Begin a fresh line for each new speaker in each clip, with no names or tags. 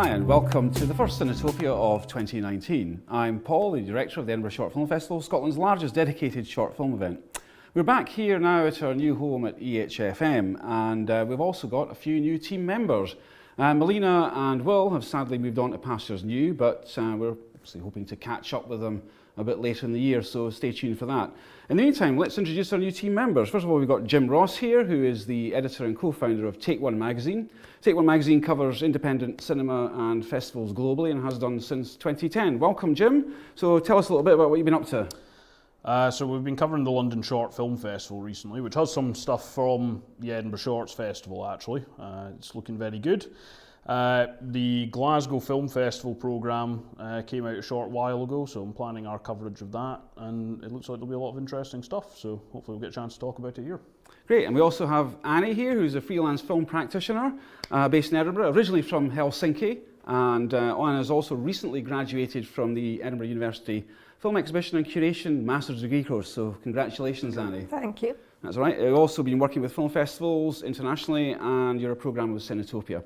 Hi and welcome to the first Cinetopia of 2019. I'm Paul, the director of the Edinburgh Short Film Festival, Scotland's largest dedicated short film event. We're back here now at our new home at EHFM, and we've also got a few new team members. Melina and Will have sadly moved on to pastures new, but we're obviously hoping to catch up with them a bit later in the year, so stay tuned for that. In the meantime, let's introduce our new team members. First of all, we've got Jim Ross here, who is the editor and co-founder of Take One magazine. Take One magazine covers independent cinema and festivals globally and has done since 2010. Welcome, Jim. So tell us a little bit about what you've been up to.
So we've been covering the London Short Film Festival recently, which has some stuff from the Edinburgh Shorts Festival, actually. It's looking very good. The Glasgow Film Festival programme came out a short while ago, so I'm planning our coverage of that, and it looks like there'll be a lot of interesting stuff, so hopefully we'll get a chance to talk about it here.
Great, and we also have Anni here, who's a freelance film practitioner based in Edinburgh, originally from Helsinki, and Anna has also recently graduated from the Edinburgh University Film Exhibition and Curation Master's Degree course, so congratulations, Anni.
Thank you.
That's all right. You've also been working with film festivals internationally, and you're a programmer with Cinetopia.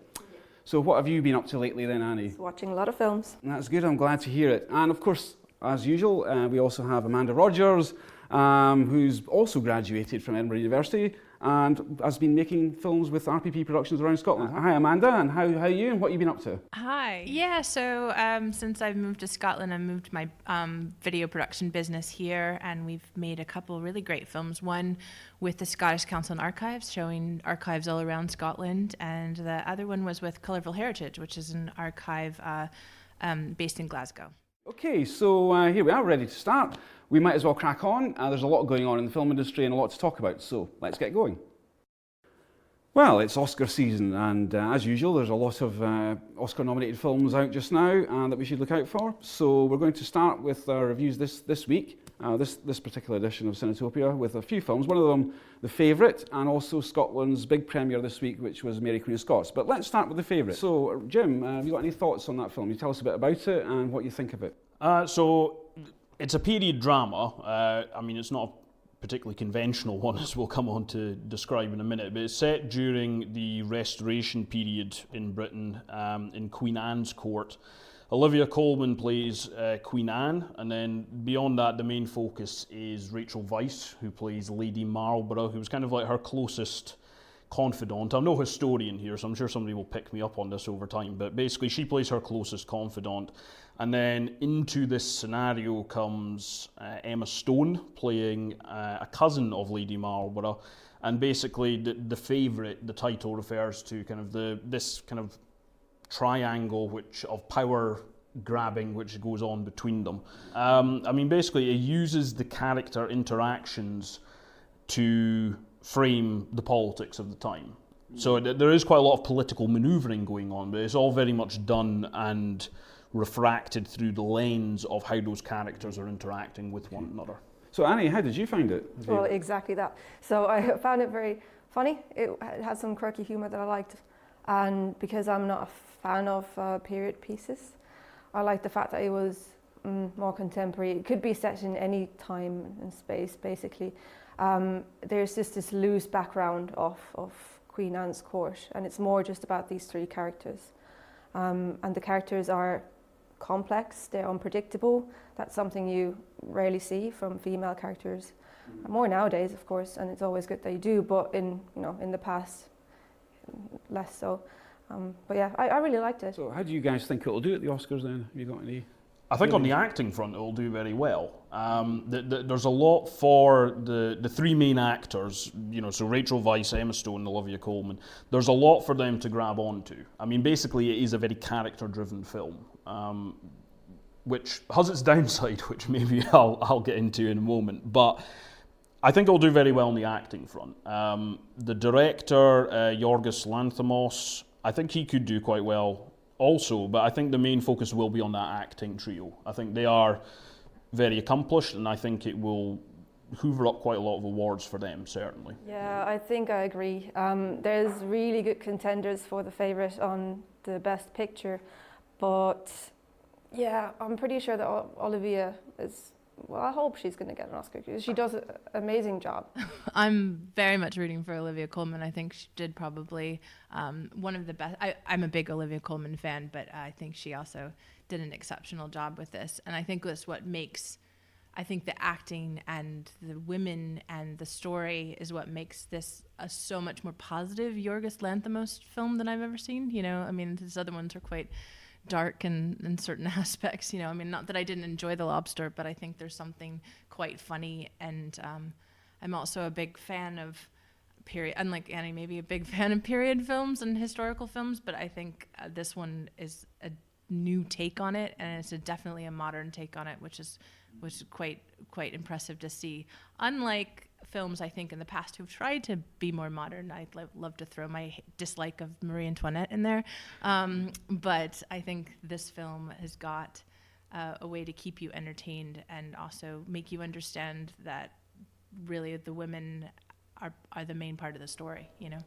So what have you been up to lately then, Anni?
Watching a lot of films.
That's good, I'm glad to hear it. And of course, as usual, we also have Amanda Rogers, who's also graduated from Edinburgh University and has been making films with RPP Productions around Scotland. Hi Amanda, and how are you and what have you been up to?
Hi. Yeah, so since I've moved to Scotland, I moved my video production business here, and we've made a couple really great films. One with the Scottish Council and Archives, showing archives all around Scotland, and the other one was with Colourful Heritage, which is an archive based in Glasgow.
Okay, so here we are, ready to start. We might as well crack on. There's a lot going on in the film industry and a lot to talk about, so let's get going. Well, it's Oscar season, and as usual, there's a lot of Oscar-nominated films out just now that we should look out for. So we're going to start with our reviews this week, this particular edition of Cinetopia, with a few films. One of them, The Favourite, and also Scotland's big premiere this week, which was Mary Queen of Scots. But let's start with The Favourite. So, Jim, have you got any thoughts on that film? You tell us a bit about it and what you think of it.
So it's a period drama. I mean, it's not a particularly conventional one, as we'll come on to describe in a minute, but it's set during the Restoration period in Britain, in Queen Anne's court. Olivia Colman plays Queen Anne, and then beyond that, the main focus is Rachel Weisz, who plays Lady Marlborough, who's kind of like her closest confidant. I'm no historian here, so I'm sure somebody will pick me up on this over time, but basically she plays her closest confidant. And then into this scenario comes Emma Stone playing a cousin of Lady Marlborough, and basically the favourite, the title refers to kind of this kind of triangle of power grabbing which goes on between them. I mean, basically it uses the character interactions to frame the politics of the time. So there is quite a lot of political manoeuvring going on, but it's all very much done and refracted through the lens of how those characters are interacting with one another.
So Anni, how did you find it?
Well, exactly that. So I found it very funny. It had some quirky humour that I liked, and because I'm not a fan of period pieces, I liked the fact that it was more contemporary. It could be set in any time and space, basically. There's just this loose background of Queen Anne's court, and it's more just about these three characters. And the characters are complex, they're unpredictable. That's something you rarely see from female characters. More nowadays, of course, and it's always good that you do, but in the past, less so. But yeah, I really liked it.
So how do you guys think it'll do at the Oscars then? Have you got any?
I think on the acting front it'll do very well. There's a lot for the three main actors, so Rachel Weisz, Emma Stone, and Olivia Colman. There's a lot for them to grab onto. I mean, basically it is a very character-driven film, which has its downside, which maybe I'll get into in a moment. But I think it'll do very well on the acting front. The director, Yorgos Lanthimos, I think he could do quite well also, but I think the main focus will be on that acting trio. I think they are very accomplished, and I think it will hoover up quite a lot of awards for them, certainly.
Yeah, I think I agree. There's really good contenders for The Favourite on the Best Picture, but yeah, I'm pretty sure that Olivia is well, I hope she's going to get an Oscar because she does an amazing job.
I'm very much rooting for Olivia Colman. I think she did probably one of the best. I'm a big Olivia Colman fan, but I think she also did an exceptional job with this. And I think that's what makes, I think the acting and the women and the story is what makes this a so much more positive Yorgos Lanthimos film than I've ever seen. You know, I mean, these other ones are quite dark in certain aspects, you know. I mean, not that I didn't enjoy The Lobster, but I think there's something quite funny. And I'm also a big fan of period, unlike Annie, maybe a big fan of period films and historical films, but I think this one is a new take on it, and it's definitely a modern take on it, which is quite impressive to see. Unlike films, I think, in the past who've tried to be more modern. I'd love to throw my dislike of Marie Antoinette in there. But I think this film has got a way to keep you entertained and also make you understand that really the women are the main part of the story, you know?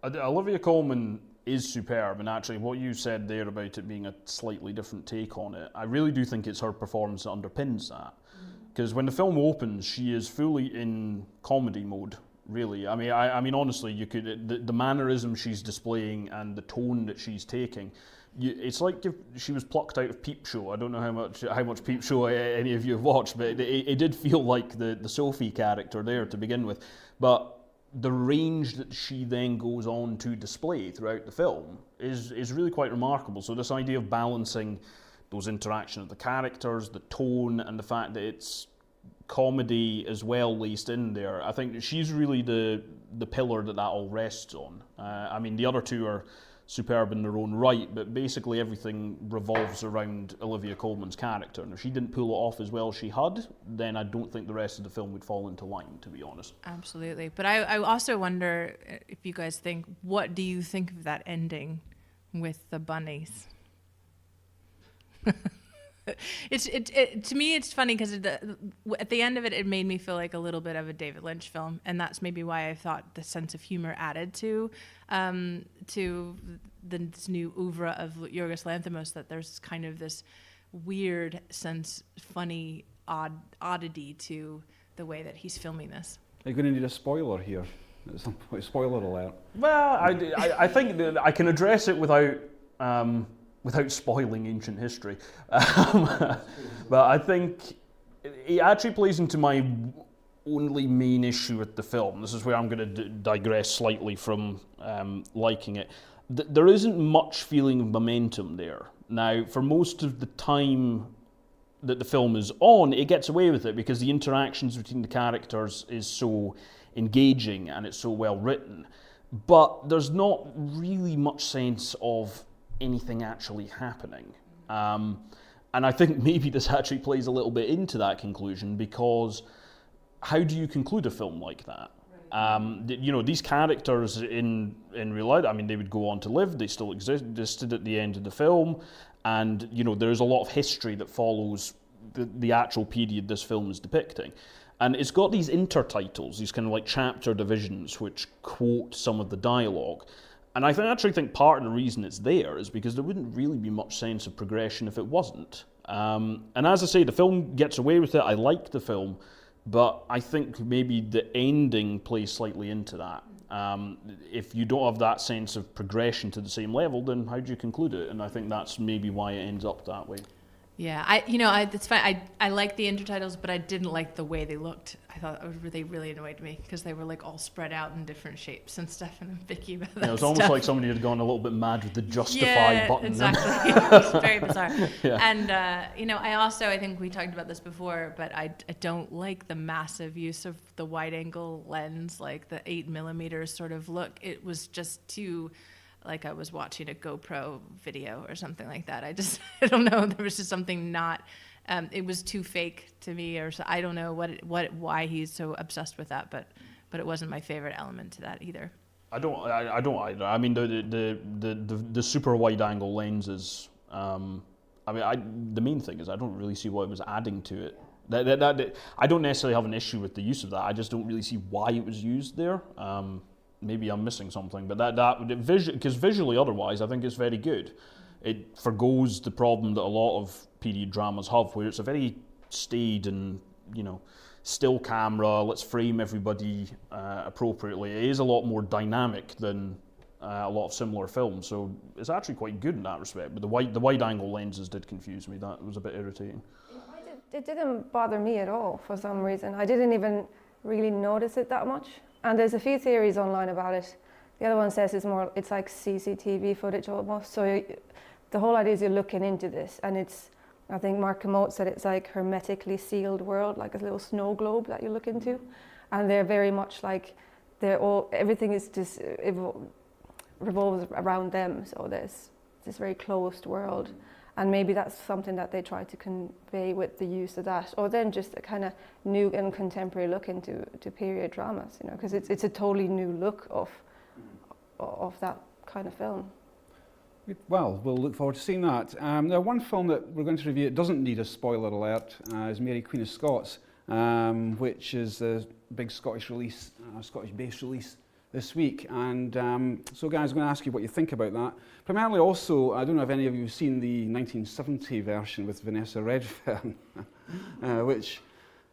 Olivia Colman is superb, and actually what you said there about it being a slightly different take on it, I really do think it's her performance that underpins that. Because when the film opens, she is fully in comedy mode, really. I mean, honestly, you could the mannerism she's displaying and the tone that she's taking, it's like if she was plucked out of Peep Show. I don't know how much Peep Show any of you have watched, but it did feel like the Sophie character there to begin with. But the range that she then goes on to display throughout the film is really quite remarkable. So this idea of balancing those interactions of the characters, the tone, and the fact that it's comedy as well laced in there, I think she's really the pillar that all rests on. I mean, the other two are superb in their own right, but basically everything revolves around Olivia Colman's character. And if she didn't pull it off as well as she had, then I don't think the rest of the film would fall into line, to be honest.
Absolutely. But I also wonder if you guys think, what do you think of that ending with the bunnies? To me, it's funny because at the end of it, it made me feel like a little bit of a David Lynch film, and that's maybe why I thought the sense of humor added to this new oeuvre of Yorgos Lanthimos, that there's kind of this weird sense, funny oddity to the way that he's filming this.
Are you going to need a spoiler here? At some point, spoiler alert.
Well, I think that I can address it without spoiling ancient history. But I think it actually plays into my only main issue with the film. This is where I'm going to digress slightly from liking it. There isn't much feeling of momentum there. Now, for most of the time that the film is on, it gets away with it because the interactions between the characters is so engaging and it's so well written. But there's not really much sense of anything actually happening. And I think maybe this actually plays a little bit into that conclusion, because how do you conclude a film like that? You know, these characters in real life, I mean, they would go on to live, they still existed at the end of the film, and, you know, there's a lot of history that follows the actual period this film is depicting. And it's got these intertitles, these kind of like chapter divisions, which quote some of the dialogue. And I actually think part of the reason it's there is because there wouldn't really be much sense of progression if it wasn't. And as I say, the film gets away with it. I like the film, but I think maybe the ending plays slightly into that. If you don't have that sense of progression to the same level, then how do you conclude it? And I think that's maybe why it ends up that way.
Yeah, it's fine. I like the intertitles, but I didn't like the way they looked. I thought they really annoyed me because they were like all spread out in different shapes and stuff, and I'm picky about that.
It was almost like somebody had gone a little bit mad with the justify button.
Exactly. It was very bizarre.
Yeah.
And I think we talked about this before, but I don't like the massive use of the wide-angle lens, like the 8mm sort of look. It was just too, like I was watching a GoPro video or something like that. I don't know. There was just something not. It was too fake to me, or so, I don't know why he's so obsessed with that. But it wasn't my favorite element to that either. I don't
either. I mean, the super wide angle lenses. The main thing is I don't really see what it was adding to it. I don't necessarily have an issue with the use of that. I just don't really see why it was used there. Maybe I'm missing something, but because visually otherwise, I think it's very good. It forgoes the problem that a lot of period dramas have, where it's a very stayed and, still camera, let's frame everybody appropriately. It is a lot more dynamic than a lot of similar films, so it's actually quite good in that respect. But the wide angle lenses did confuse me. That was a bit irritating.
It didn't bother me at all for some reason. I didn't even really notice it that much. And there's a few theories online about it. The other one says it's like CCTV footage almost. So the whole idea is you're looking into this, and I think Mark Kermode said it's like hermetically sealed world, like a little snow globe that you look into. And they're very much like, everything is just revolves around them. So there's this very closed world. And maybe that's something that they try to convey with the use of that, or then just a kind of new and contemporary look into period dramas, because it's a totally new look of that kind of film.
Well, we'll look forward to seeing that. Now, one film that we're going to review, it doesn't need a spoiler alert, is Mary Queen of Scots, which is a big Scottish release, Scottish-based release this week. And so guys, I'm going to ask you what you think about that. Primarily also, I don't know if any of you have seen the 1970 version with Vanessa Redfern, which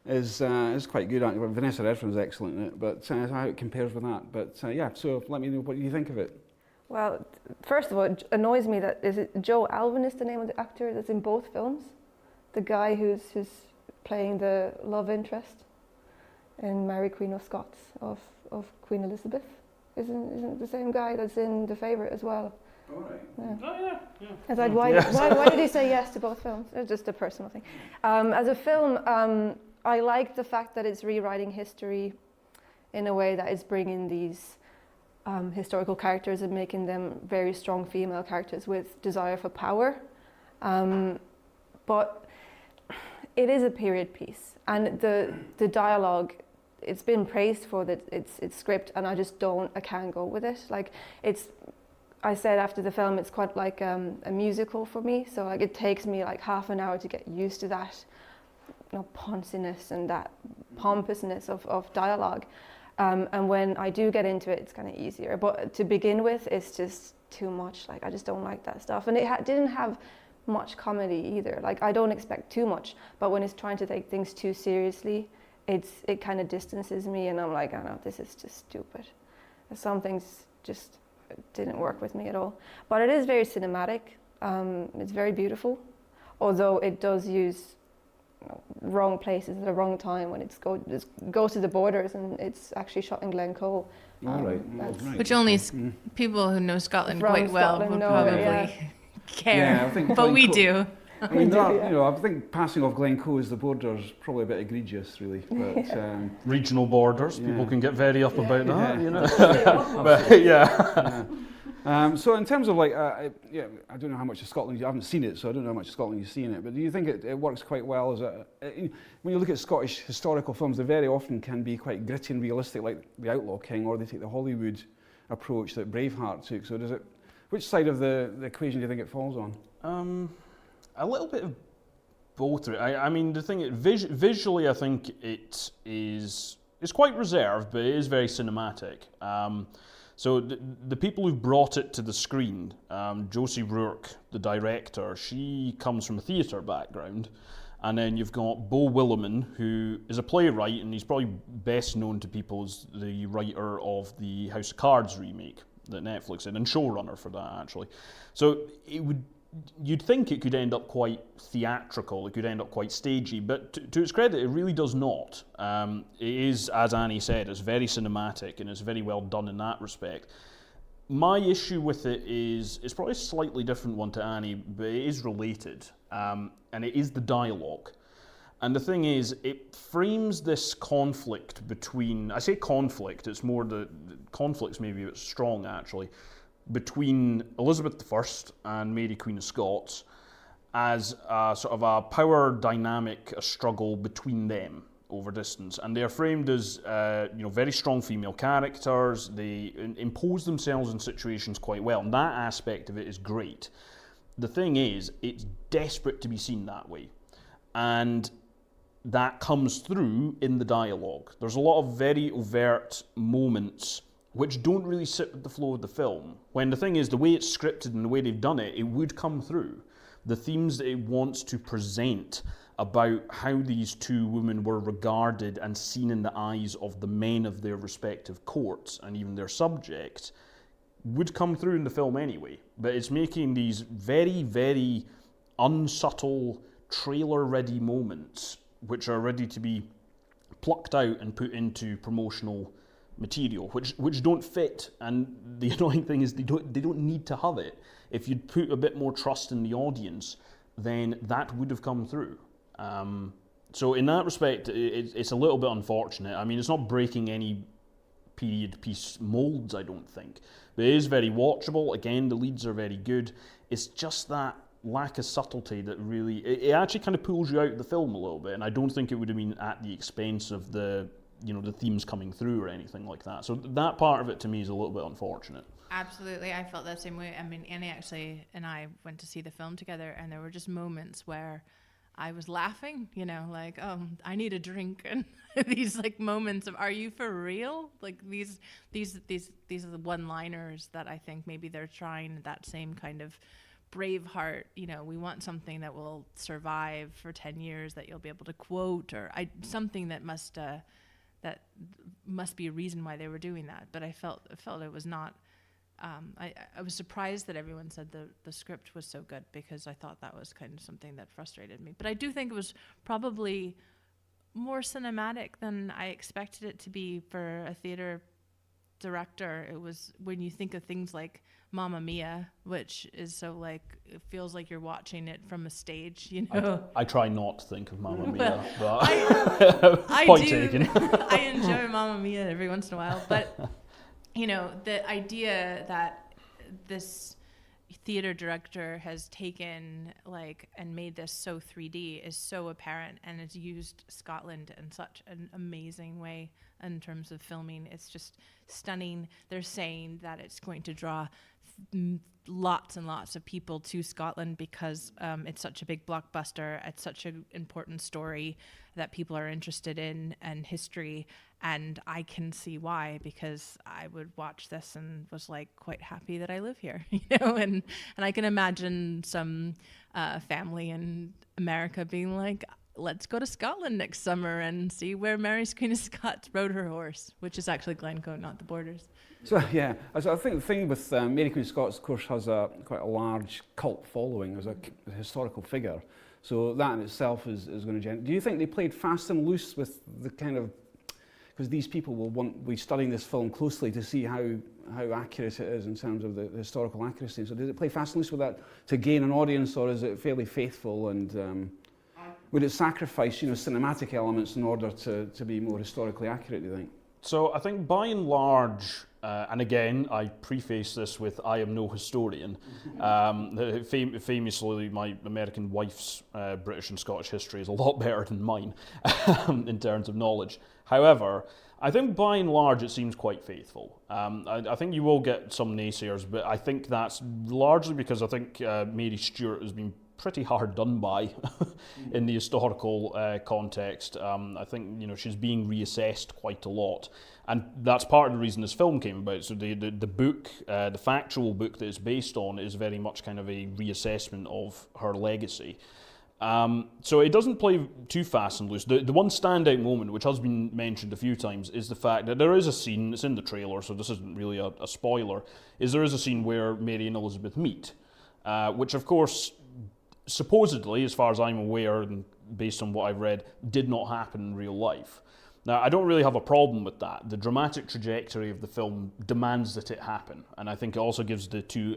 is quite good. Vanessa Redfern is excellent in it, but how it compares with that. But yeah, so let me know what you think of it.
Well, first of all, it annoys me that, is it Joe Alwyn is the name of the actor that's in both films? The guy who's playing the love interest in Mary Queen of Scots of Queen Elizabeth. Isn't it the same guy that's in The Favourite as well?
All right.
Yeah.
Oh, yeah.
I was like, why did he say yes to both films? It's just a personal thing. As a film, I like the fact that it's rewriting history in a way that it's bringing these historical characters and making them very strong female characters with desire for power. But it is a period piece, and the dialogue, it's been praised for its script, and I can't go with it. Like, I said after the film, it's quite like a musical for me. So like, it takes me like half an hour to get used to that, ponciness and that pompousness of dialogue. And when I do get into it, it's kind of easier. But to begin with, it's just too much. Like, I just don't like that stuff. And it didn't have much comedy either. Like, I don't expect too much, but when it's trying to take things too seriously, it kind of distances me, and I'm like, oh no, this is just stupid. Some things just didn't work with me at all. But it is very cinematic. It's very beautiful, although it does use wrong places at the wrong time when it goes to the borders, and it's actually shot in Glencoe.
Right.
Which only people who know Scotland quite well
Scotland
would
know
probably
it,
care.
Yeah, I think
But we
Glencoe-
do.
I mean, I think passing off Glencoe as the border is probably a bit egregious, really. But
Regional borders, people can get very up about that,
Yeah.
But yeah.
So in terms of like, I don't know how much of Scotland, I haven't seen it, so I don't know how much of Scotland you've seen it, but do you think it works quite well as when you look at Scottish historical films, they very often can be quite gritty and realistic, like The Outlaw King, or they take the Hollywood approach that Braveheart took. So which side of the equation do you think it falls on?
A little bit of both. I mean, the thing, visually, I think it's quite reserved, but it is very cinematic. So the people who've brought it to the screen, Josie Rourke, the director, she comes from a theatre background. And then you've got Beau Willimon, who is a playwright, and he's probably best known to people as the writer of the House of Cards remake that Netflix did, and showrunner for that, actually. So you'd think it could end up quite theatrical, it could end up quite stagey, but to its credit, it really does not. It is, as Annie said, it's very cinematic and it's very well done in that respect. My issue with it is, it's probably a slightly different one to Annie, but it is related, and it is the dialogue. And the thing is, it frames this conflict between, I say conflict, it's more the conflict's maybe a bit strong actually, between Elizabeth I and Mary Queen of Scots as a sort of a power dynamic, a struggle between them over distance. And they're framed as very strong female characters. They impose themselves in situations quite well, and that aspect of it is great. The thing is, it's desperate to be seen that way. And that comes through in the dialogue. There's a lot of very overt moments which don't really sit with the flow of the film. When the thing is, the way it's scripted and the way they've done it, it would come through. The themes that it wants to present about how these two women were regarded and seen in the eyes of the men of their respective courts and even their subjects would come through in the film anyway. But it's making these very, very unsubtle, trailer-ready moments which are ready to be plucked out and put into promotional material, which don't fit. And the annoying thing is they don't need to have it. If you'd put a bit more trust in the audience, then that would have come through. So in that respect, it's a little bit unfortunate. I mean, it's not breaking any period piece molds, I don't think. But it is very watchable. Again, the leads are very good. It's just that lack of subtlety that really, it actually kind of pulls you out of the film a little bit, and I don't think it would have been at the expense of the themes coming through or anything like that. So that part of it to me is a little bit unfortunate.
Absolutely, I felt that same way. I mean, Annie actually and I went to see the film together, and there were just moments where I was laughing, like, oh, I need a drink, and these like moments of, are you for real? Like these are the one-liners that I think maybe they're trying that same kind of Braveheart. We want something that will survive for 10 years that you'll be able to quote, or something that must be a reason why they were doing that. But I felt it was not. I was surprised that everyone said the script was so good, because I thought that was kind of something that frustrated me. But I do think it was probably more cinematic than I expected it to be for a theater director. It was, when you think of things like Mamma Mia, which is so like, it feels like you're watching it from a stage,
I try not to think of Mamma Mia,
well,
but
I
point
do.
taken.
I enjoy Mamma Mia every once in a while, but the idea that this theater director has taken and made this so 3D is so apparent, and has used Scotland in such an amazing way in terms of filming. It's just stunning. They're saying that it's going to draw lots and lots of people to Scotland because it's such a big blockbuster. It's such an important story that people are interested in, and history. And I can see why, because I would watch this and was quite happy that I live here, and I can imagine some family in America being like, let's go to Scotland next summer and see where Mary Queen of Scots rode her horse, which is actually Glencoe, not the Borders.
So yeah, so I think the thing with Mary Queen of Scots, of course, has quite a large cult following as a historical figure. So that in itself is going to generate. Do you think they played fast and loose with the kind of, because these people will be studying this film closely to see how accurate it is in terms of the historical accuracy. So did it play fast and loose with that to gain an audience, or is it fairly faithful, and would it sacrifice cinematic elements in order to be more historically accurate, do you think?
So I think by and large, and again, I preface this with I am no historian. Famously, my American wife's British and Scottish history is a lot better than mine in terms of knowledge. However, I think by and large it seems quite faithful. I think you will get some naysayers, but I think that's largely because I think Mary Stuart has been pretty hard done by in the historical context. I think she's being reassessed quite a lot, and that's part of the reason this film came about. So the book, the factual book that it's based on, is very much kind of a reassessment of her legacy. So it doesn't play too fast and loose. The one standout moment, which has been mentioned a few times, is the fact that there is a scene, it's in the trailer, so this isn't really a spoiler, there is a scene where Mary and Elizabeth meet, which of course, supposedly, as far as I'm aware, and based on what I've read, did not happen in real life. Now, I don't really have a problem with that. The dramatic trajectory of the film demands that it happen, and I think it also gives the two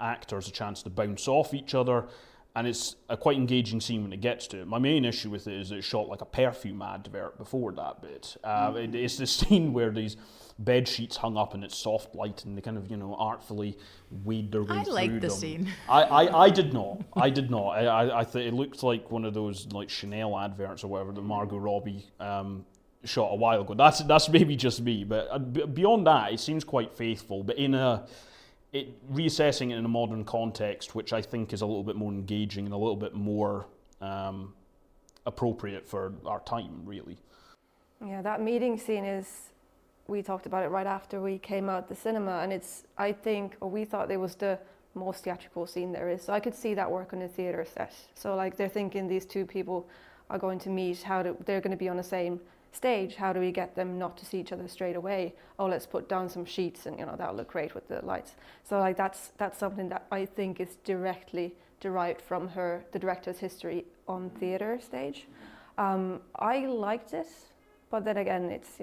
actors a chance to bounce off each other, and it's a quite engaging scene when it gets to it. My main issue with it is it's shot like a perfume advert before that bit. It's the scene where these bed sheets hung up and it's soft light, and they kind of artfully wade their way through them.
I liked the scene.
I did not. I thought it looked like one of those Chanel adverts or whatever that Margot Robbie shot a while ago. That's maybe just me, but beyond that, it seems quite faithful. But reassessing it in a modern context, which I think is a little bit more engaging and a little bit more appropriate for our time, really.
Yeah, that meeting scene we talked about it right after we came out the cinema, and we thought it was the most theatrical scene there is. So I could see that work on a theater set. So they're thinking these two people are going to meet, they're going to be on the same stage, how do we get them not to see each other straight away? Oh, let's put down some sheets and that'll look great with the lights. So like that's something that I think is directly derived from the director's history on theatre stage. I liked it, but then again, it's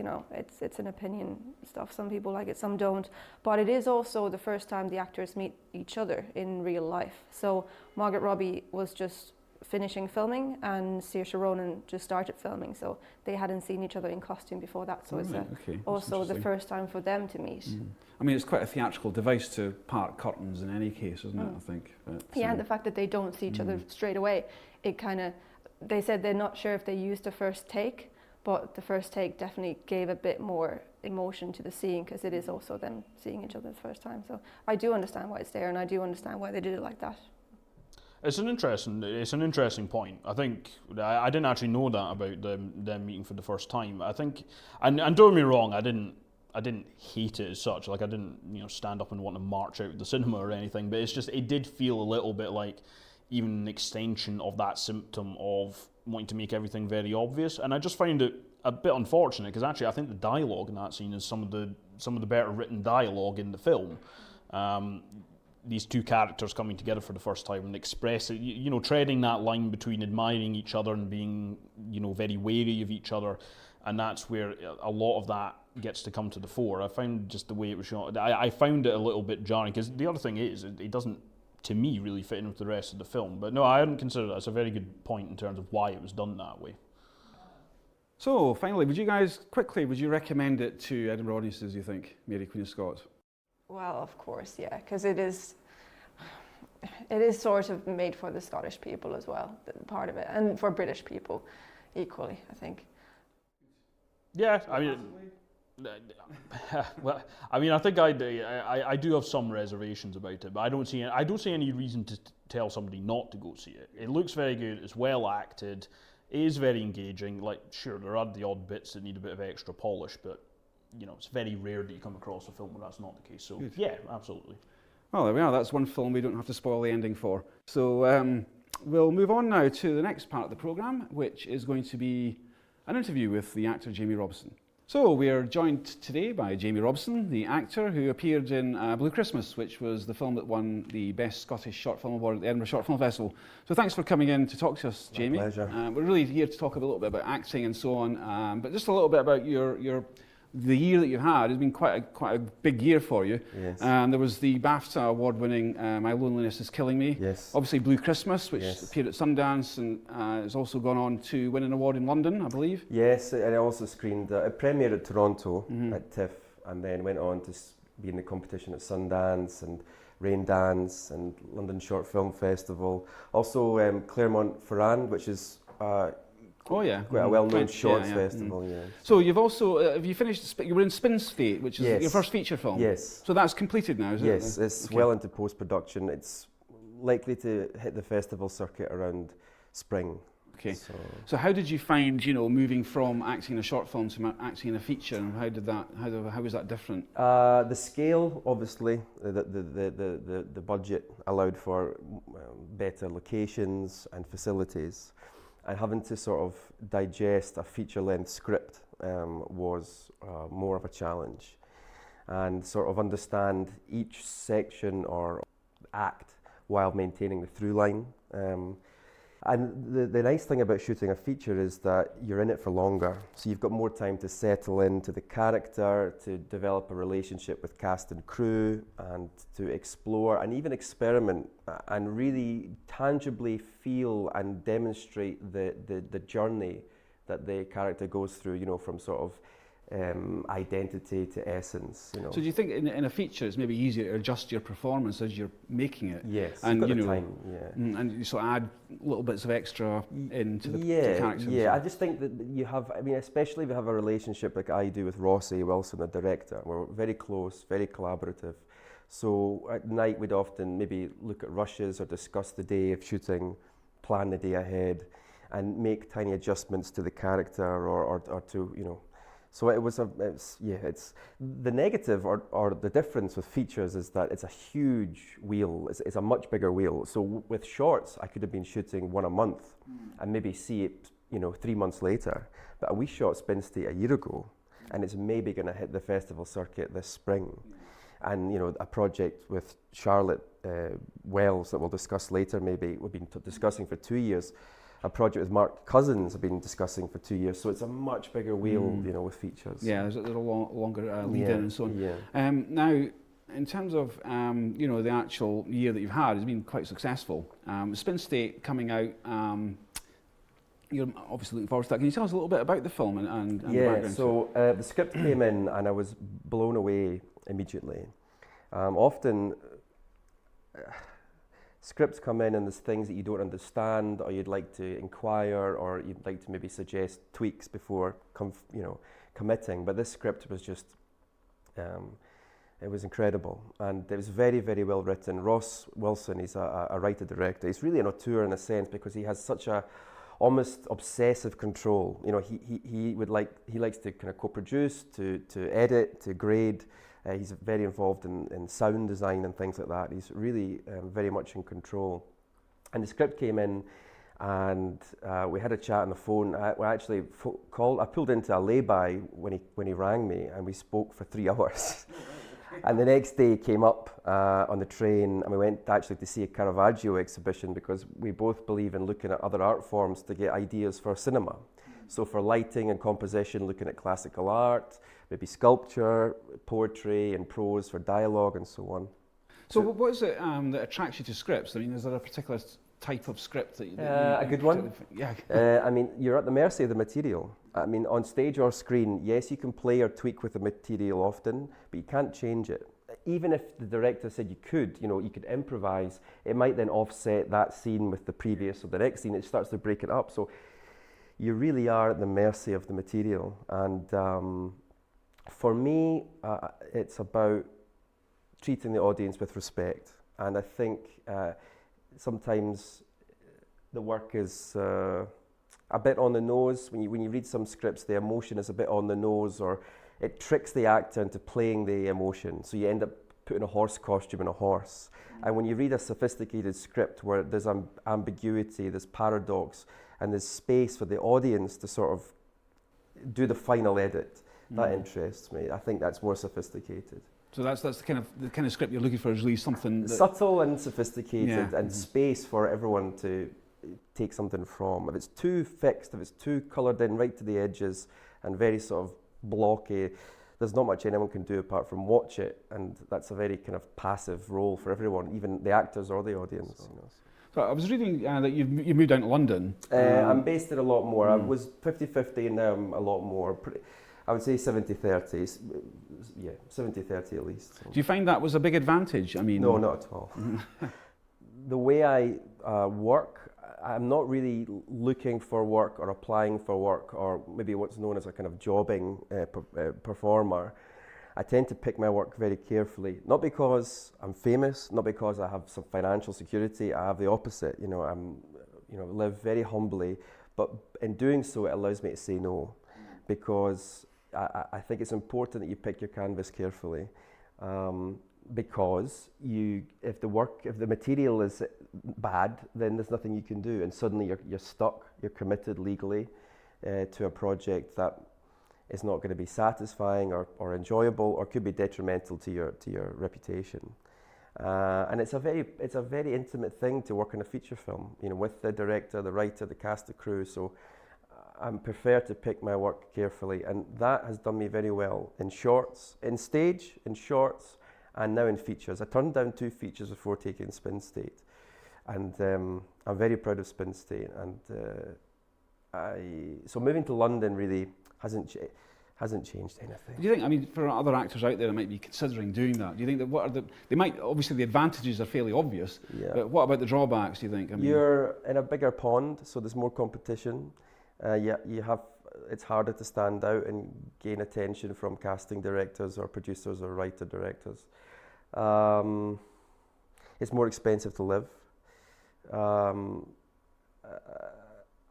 an opinion stuff. Some people like it, some don't. But it is also the first time the actors meet each other in real life. So Margaret Robbie was just finishing filming and Saoirse Ronan just started filming, so they hadn't seen each other in costume before that, so it's also the first time for them to meet.
I mean, it's quite a theatrical device to part curtains in any case, isn't it, I think? But,
yeah, and the fact that they don't see each other straight away, they said they're not sure if they used the first take, but the first take definitely gave a bit more emotion to the scene because it is also them seeing each other the first time. So I do understand why it's there, and I do understand why they did it like that.
It's an interesting point. I think I didn't actually know that about them meeting for the first time. I think, and don't get me wrong, I didn't hate it as such. Like I didn't stand up and want to march out of the cinema or anything. But it's just it did feel a little bit like even an extension of that symptom of wanting to make everything very obvious. And I just found it a bit unfortunate because actually I think the dialogue in that scene is some of the better written dialogue in the film. These two characters coming together for the first time and expressing, treading that line between admiring each other and being, very wary of each other, and that's where a lot of that gets to come to the fore. I found just the way it was shot, I found it a little bit jarring, because the other thing is, it doesn't, to me, really fit in with the rest of the film. But no, I hadn't considered that. It's a very good point in terms of why it was done that way.
So, finally, would you recommend it to Edinburgh audiences, you think, Mary, Queen of Scots?
Well, of course, yeah, because it is sort of made for the Scottish people as well, part of it, and for British people equally, I think.
Yeah, I mean, well, I mean, I think I do have some reservations about it, but I don't see any reason to tell somebody not to go see it. It looks very good. It's well acted. It is very engaging. Like, sure, there are the odd bits that need a bit of extra polish, but it's very rare that you come across a film where that's not the case. So, good. Yeah, absolutely.
Well, there we are. That's one film we don't have to spoil the ending for. So we'll move on now to the next part of the programme, which is going to be an interview with the actor Jamie Robson. So we are joined today by Jamie Robson, the actor who appeared in Blue Christmas, which was the film that won the Best Scottish Short Film Award at the Edinburgh Short Film Festival. So thanks for coming in to talk to us, Jamie.
My pleasure.
We're really here to talk a little bit about acting and so on, but just a little bit about the year that you've had. It's been quite a big year for you.
Yes.
There was the BAFTA award-winning My Loneliness Is Killing Me.
Yes.
Obviously Blue Christmas, which appeared at Sundance and has also gone on to win an award in London, I believe.
Yes, and it also screened, it premiered at Toronto at TIFF, and then went on to be in the competition at Sundance and Rain Dance and London Short Film Festival. Also Clermont-Ferrand, which is quite a well-known shorts festival. Yeah.
So you've also have you finished? You were in Spin's Fate, which is your first feature film.
Yes.
So that's completed now, is it?
Yes, it's well into post-production. It's likely to hit the festival circuit around spring.
Okay. So how did you find, moving from acting in a short film to acting in a feature, and how was that different?
The scale, obviously, the budget allowed for better locations and facilities. And having to sort of digest a feature-length script was more of a challenge, and sort of understand each section or act while maintaining the through line. And the nice thing about shooting a feature is that you're in it for longer, so you've got more time to settle into the character, to develop a relationship with cast and crew, and to explore and even experiment and really tangibly feel and demonstrate the journey that the character goes through, from sort of identity to essence.
So do you think in a feature it's maybe easier to adjust your performance as you're making it?
Yes,
and
you've got the time, yeah.
And you sort of add little bits of extra into the characters.
Yeah, I just think that you have, especially if you have a relationship like I do with Ross A. Wilson, the director, we're very close, very collaborative. So at night we'd often maybe look at rushes or discuss the day of shooting, plan the day ahead, and make tiny adjustments to the character or to, So it's the negative or the difference with features is that it's a huge wheel. It's a much bigger wheel. So with shorts, I could have been shooting one a month and maybe see it 3 months later. But we shot Spin State a year ago, and it's maybe going to hit the festival circuit this spring. And a project with Charlotte Wells that we'll discuss later, maybe we've been discussing for 2 years. A project with Mark Cousins I've been discussing for 2 years, so it's a much bigger wheel, with features.
Yeah, there's a longer lead in and so on.
Yeah.
Now, in terms of the actual year that you've had, it's been quite successful. Spin State coming out. You're obviously looking forward to that. Can you tell us a little bit about the film and the background?
So the script came in and I was blown away immediately. Often scripts come in and there's things that you don't understand, or you'd like to inquire, or you'd like to maybe suggest tweaks before committing. But this script was just, it was incredible, and it was very, very well written. Ross Wilson, he's a writer-director. He's really an auteur in a sense because he has such a almost obsessive control. He likes to kind of co-produce, to edit, to grade. He's very involved in sound design and things like that. He's really very much in control. And the script came in, and we had a chat on the phone. I pulled into a lay-by when he rang me, and we spoke for 3 hours. And the next day he came up on the train, and we went actually to see a Caravaggio exhibition because we both believe in looking at other art forms to get ideas for cinema. So for lighting and composition, looking at classical art, maybe sculpture, poetry and prose for dialogue and so on.
So what is it that attracts you to scripts? I mean, is there a particular type of script that you
a good one?
Yeah.
I mean, you're at the mercy of the material. I mean, on stage or screen, yes, you can play or tweak with the material often, but you can't change it. Even if the director said you could improvise, it might then offset that scene with the previous or the next scene. It starts to break it up. So you really are at the mercy of the material. And for me, it's about treating the audience with respect. And I think sometimes the work is a bit on the nose. When you read some scripts, the emotion is a bit on the nose, or it tricks the actor into playing the emotion. So you end up putting a horse costume on a horse. And when you read a sophisticated script where there's ambiguity, there's paradox, and there's space for the audience to sort of do the final edit, that interests me. I think that's more sophisticated.
So that's the kind of script you're looking for, is really something
subtle and sophisticated, and space for everyone to take something from. If it's too fixed, if it's too coloured in right to the edges and very sort of blocky, there's not much anyone can do apart from watch it, and that's a very kind of passive role for everyone, even the actors or the audience.
So I was reading that you moved down to London.
I'm based there a lot more. I was 50-50 and now I'm a lot more. I would say 70-30. Yeah, 70-30 at least. So.
Do you find that was a big advantage? I mean,
no, not at all. The way I work, I'm not really looking for work or applying for work, or maybe what's known as a kind of jobbing performer. I tend to pick my work very carefully, not because I'm famous, not because I have some financial security. I have the opposite. Live very humbly, but in doing so, it allows me to say no, because I think it's important that you pick your canvas carefully, because if the material is bad, then there's nothing you can do, and suddenly you're stuck. You're committed legally to a project that is not going to be satisfying or enjoyable, or could be detrimental to your reputation. And it's a very intimate thing to work on a feature film, with the director, the writer, the cast, the crew. So I prefer to pick my work carefully, and that has done me very well in shorts, in stage, in shorts, and now in features. I turned down 2 features before taking Spin State, and I'm very proud of Spin State. And so moving to London really hasn't changed anything.
Do you think, for other actors out there that might be considering doing that, do you think that they might, obviously the advantages are fairly obvious, but what about the drawbacks, do you think?
You're in a bigger pond, so there's more competition. It's harder to stand out and gain attention from casting directors or producers or writer directors. It's more expensive to live.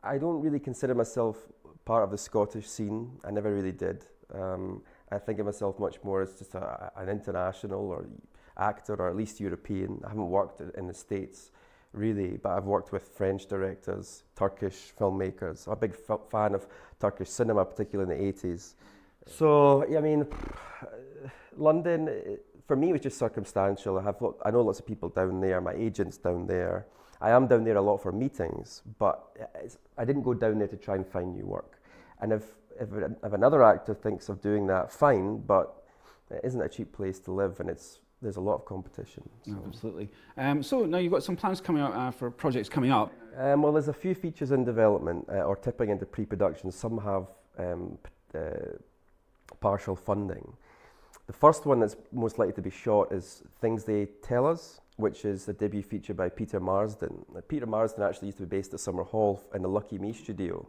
I don't really consider myself part of the Scottish scene. I never really did. I think of myself much more as just an international or actor, or at least European. I haven't worked in the States really, but I've worked with French directors, Turkish filmmakers. I'm a big fan of Turkish cinema, particularly in the 80s. So, I mean, London, for me, was just circumstantial. I know lots of people down there, my agent's down there. I am down there a lot for meetings, but I didn't go down there to try and find new work. And if another actor thinks of doing that, fine, but it isn't a cheap place to live, and there's a lot of competition. So.
Absolutely. So now you've got some plans coming out for projects coming up.
Well, there's a few features in development or tipping into pre-production. Some have partial funding. The first one that's most likely to be shot is Things They Tell Us, which is a debut feature by Peter Marsden. Peter Marsden actually used to be based at Summer Hall in the Lucky Me studio.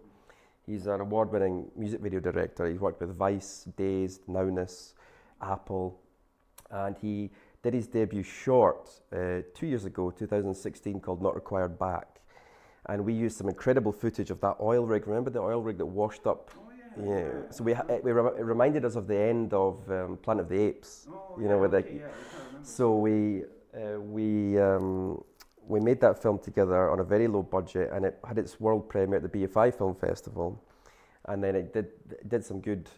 He's an award-winning music video director. He's worked with Vice, Dazed, Nowness, Apple, and he did his debut short 2 years ago, 2016, called Not Required Back. And we used some incredible footage of that oil rig. Remember the oil rig that washed up? Oh, yeah. So it reminded us of the end of Planet of the Apes. Oh, you know, with okay, so we made that film together on a very low budget, and it had its world premiere at the BFI Film Festival. And then it did some good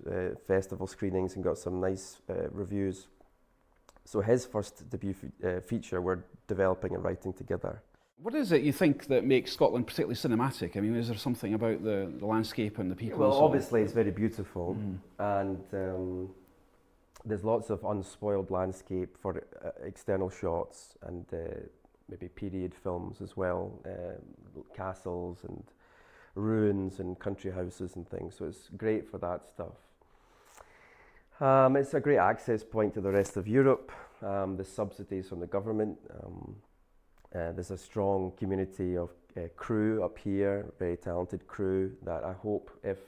festival screenings and got some nice reviews. So his first debut feature we're developing and writing together.
What is it you think that makes Scotland particularly cinematic? I mean, is there something about the landscape and the people?
Well, obviously it's very beautiful, and there's lots of unspoiled landscape for external shots, and maybe period films as well, castles and ruins and country houses and things. So it's great for that stuff. It's a great access point to the rest of Europe. There's subsidies from the government. There's a strong community of crew up here, very talented crew that I hope if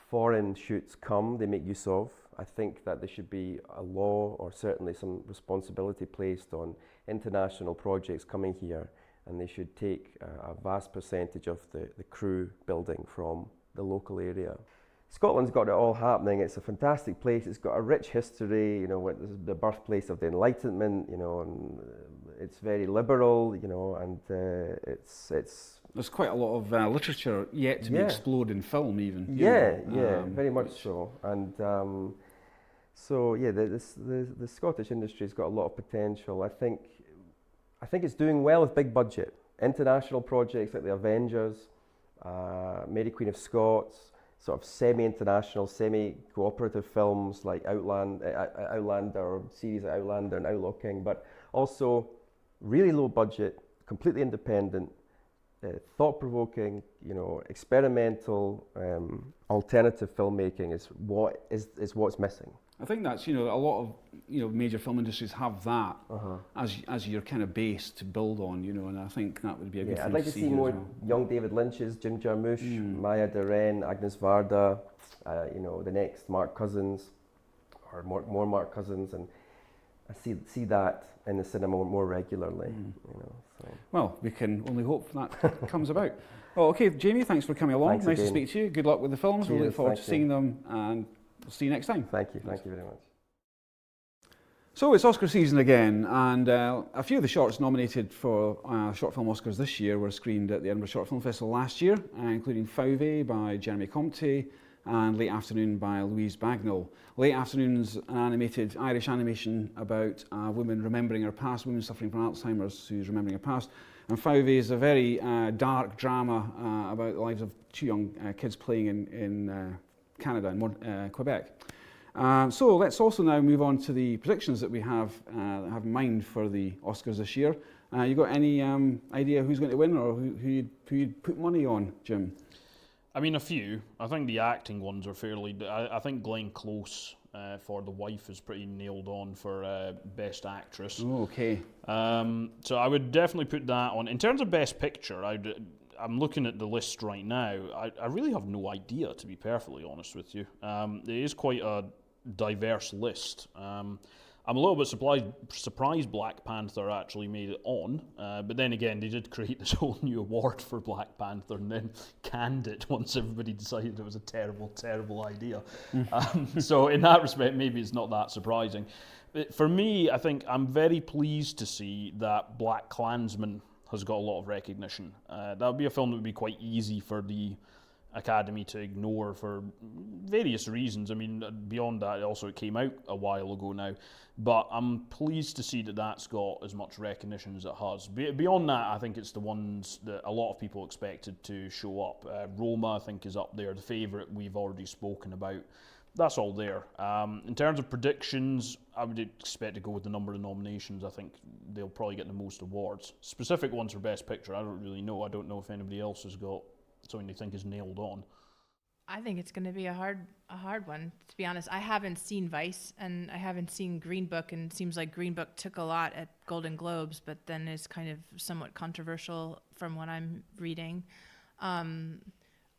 foreign shoots come, they make use of. I think that there should be a law or certainly some responsibility placed on international projects coming here, and they should take a vast percentage of the crew building from the local area. Scotland's got it all happening. It's a fantastic place. It's got a rich history, you know, the birthplace of the Enlightenment, you know, and it's very liberal, you know, and it's.
There's quite a lot of literature yet to be explored in film, even.
Very much so. And so yeah, the Scottish industry's got a lot of potential. I think it's doing well with big budget international projects like the Avengers, Mary Queen of Scots, sort of semi-international, semi-cooperative films like Outlander, or series like Outlander and Outlaw King, but also really low budget, completely independent, thought-provoking, you know, experimental, alternative filmmaking is what's missing.
I think that's, you know, a lot of, you know, major film industries have that as your kind of base to build on, you know, and I think that would be a good thing
I'd like to see more young David Lynch's, Jim Jarmusch, Maya Deren, Agnes Varda, you know, the next Mark Cousins, or more Mark Cousins, and I see that in the cinema more regularly. You know, so.
Well, we can only hope that comes about. Well, okay, Jamie, thanks for coming along.
Thanks
nice
again.
to speak to you. Good luck with the films.
Cheers,
we'll look forward to seeing them, and we'll see you next time.
Thank you very much.
So it's Oscar season again, and a few of the shorts nominated for Short Film Oscars this year were screened at the Edinburgh Short Film Festival last year, including Fauve by Jeremy Comte and Late Afternoon by Louise Bagnall. Late Afternoon's an animated Irish animation about a woman remembering her past, woman suffering from Alzheimer's who's remembering her past. And Fauve is a very dark drama about the lives of two young kids playing in Canada, in Quebec. So let's also now move on to the predictions that we have in mind for the Oscars this year. You got any idea who's going to win, or who you'd put money on, Jim?
I mean, a few. I think the acting ones are fairly... I think Glenn Close for The Wife is pretty nailed on for Best Actress.
Oh, okay.
So I would definitely put that on. In terms of Best Picture, I'm looking at the list right now. I really have no idea, to be perfectly honest with you. It is quite a diverse list. I'm a little bit surprised Black Panther actually made it on, but then again, they did create this whole new award for Black Panther and then canned it once everybody decided it was a terrible, terrible idea. So in that respect, maybe it's not that surprising. But for me, I think I'm very pleased to see that Black Klansman has got a lot of recognition. That would be a film that would be quite easy for the Academy to ignore for various reasons. I mean, beyond that, also it came out a while ago now, but I'm pleased to see that that's got as much recognition as it has. Beyond that, I think it's the ones that a lot of people expected to show up. Roma, I think, is up there. The Favourite, we've already spoken about. That's all there. In terms of predictions, I would expect to go with the number of nominations. I think they'll probably get the most awards. Specific ones for Best Picture, I don't really know. I don't know if anybody else has got something they think is nailed on.
I think it's going to be a hard one, to be honest. I haven't seen Vice and I haven't seen Green Book, and it seems like Green Book took a lot at Golden Globes, but then is kind of somewhat controversial from what I'm reading.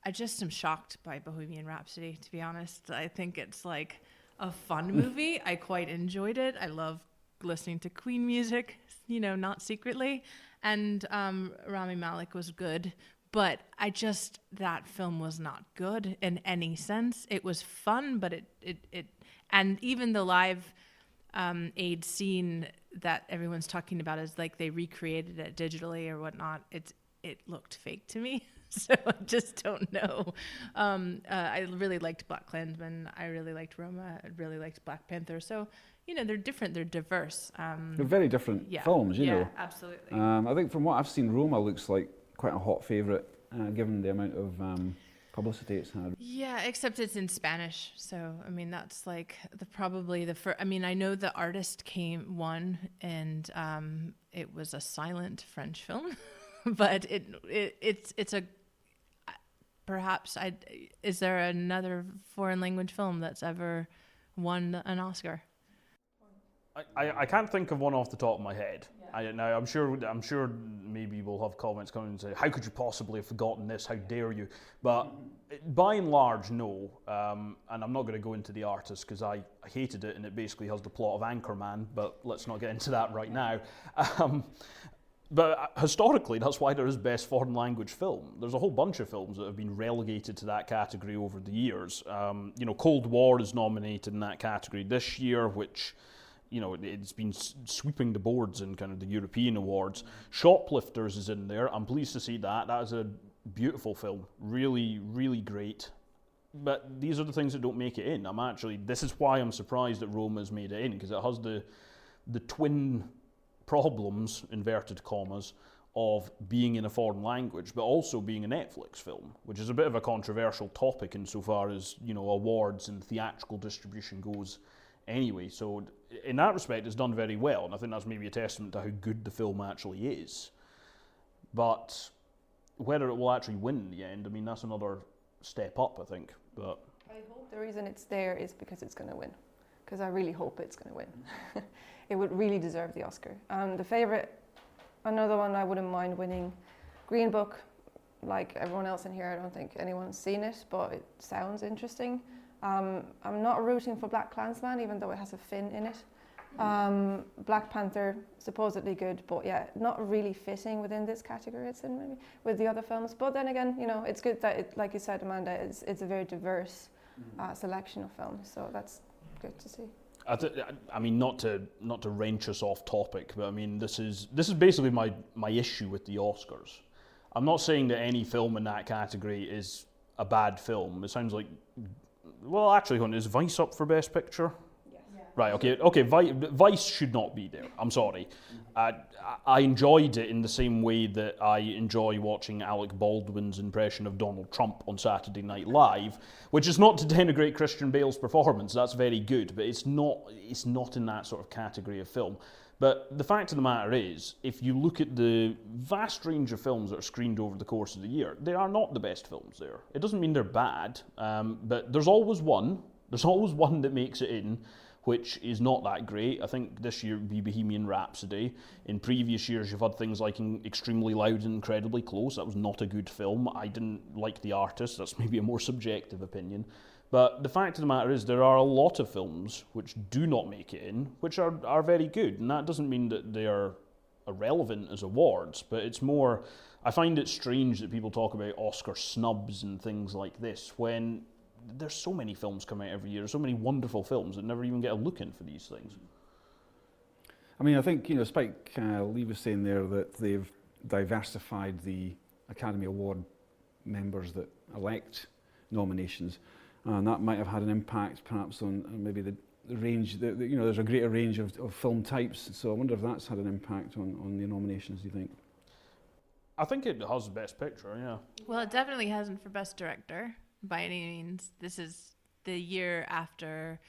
I just am shocked by Bohemian Rhapsody, to be honest. I think it's like a fun movie. I quite enjoyed it. I love listening to Queen music, not secretly. And Rami Malek was good. But that film was not good in any sense. It was fun, but it and even the live aid scene that everyone's talking about is like they recreated it digitally or whatnot. It looked fake to me. So I just don't know. I really liked BlacKkKlansman. I really liked Roma. I really liked Black Panther. So, they're different. They're diverse.
They're very different films, you know.
Yeah, absolutely.
I think from what I've seen, Roma looks like quite a hot favourite, given the amount of publicity it's had.
Yeah, except it's in Spanish. So, I mean, that's like probably the first. I mean, I know The Artist won, and it was a silent French film. But it's a perhaps is there another foreign language film that's ever won an Oscar?
I can't think of one off the top of my head. Yeah. I'm sure maybe we'll have comments coming and say, how could you possibly have forgotten this? How dare you? But by and large, no. And I'm not going to go into The Artist because I hated it, and it basically has the plot of Anchorman. But let's not get into that right now. But historically, that's why there is Best Foreign Language Film. There's a whole bunch of films that have been relegated to that category over the years. Cold War is nominated in that category this year, which, it's been sweeping the boards in kind of the European awards. Shoplifters is in there. I'm pleased to see that. That is a beautiful film. Really, really great. But these are the things that don't make it in. This is why I'm surprised that Roma's made it in, because it has the twin problems, inverted commas, of being in a foreign language, but also being a Netflix film, which is a bit of a controversial topic insofar as, awards and theatrical distribution goes anyway. So in that respect, it's done very well, and I think that's maybe a testament to how good the film actually is. But whether it will actually win in the end, that's another step up, I think. But
I hope the reason it's there is because it's going to win, because I really hope it's going to win. It would really deserve the Oscar. The Favourite, another one I wouldn't mind winning. Green Book, like everyone else in here, I don't think anyone's seen it, but it sounds interesting. I'm not rooting for BlacKkKlansman, even though it has a Finn in it. Black Panther, supposedly good, but yeah, not really fitting within this category it's in maybe with the other films. But then again, it's good that, like you said, Amanda, it's a very diverse selection of films, so that's good to see.
Not to wrench us off topic, but this is basically my issue with the Oscars. I'm not saying that any film in that category is a bad film. It sounds like, well, actually, is Vice up for Best Picture?
Yes.
Yeah.
Right. Okay. Vice should not be there. I'm sorry. I enjoyed it in the same way that I enjoy watching Alec Baldwin's impression of Donald Trump on Saturday Night Live, which is not to denigrate Christian Bale's performance. That's very good, but it's not in that sort of category of film. But the fact of the matter is, if you look at the vast range of films that are screened over the course of the year, they are not the best films there. It doesn't mean they're bad, but there's always one that makes it in, which is not that great. I think this year would be Bohemian Rhapsody. In previous years, you've had things like Extremely Loud and Incredibly Close. That was not a good film. I didn't like The Artist. That's maybe a more subjective opinion. But the fact of the matter is there are a lot of films which do not make it in, which are very good. And that doesn't mean that they are irrelevant as awards, but it's more, I find it strange that people talk about Oscar snubs and things like this when there's so many films come out every year, so many wonderful films that never even get a look in for these things.
I think, Spike Lee was saying there that they've diversified the Academy Award members that elect nominations, and that might have had an impact perhaps on maybe the range, you know, there's a greater range of film types, so I wonder if that's had an impact on the nominations, do you think?
I think it has Best Picture, yeah.
Well, it definitely hasn't for Best Director by any means. This is the year after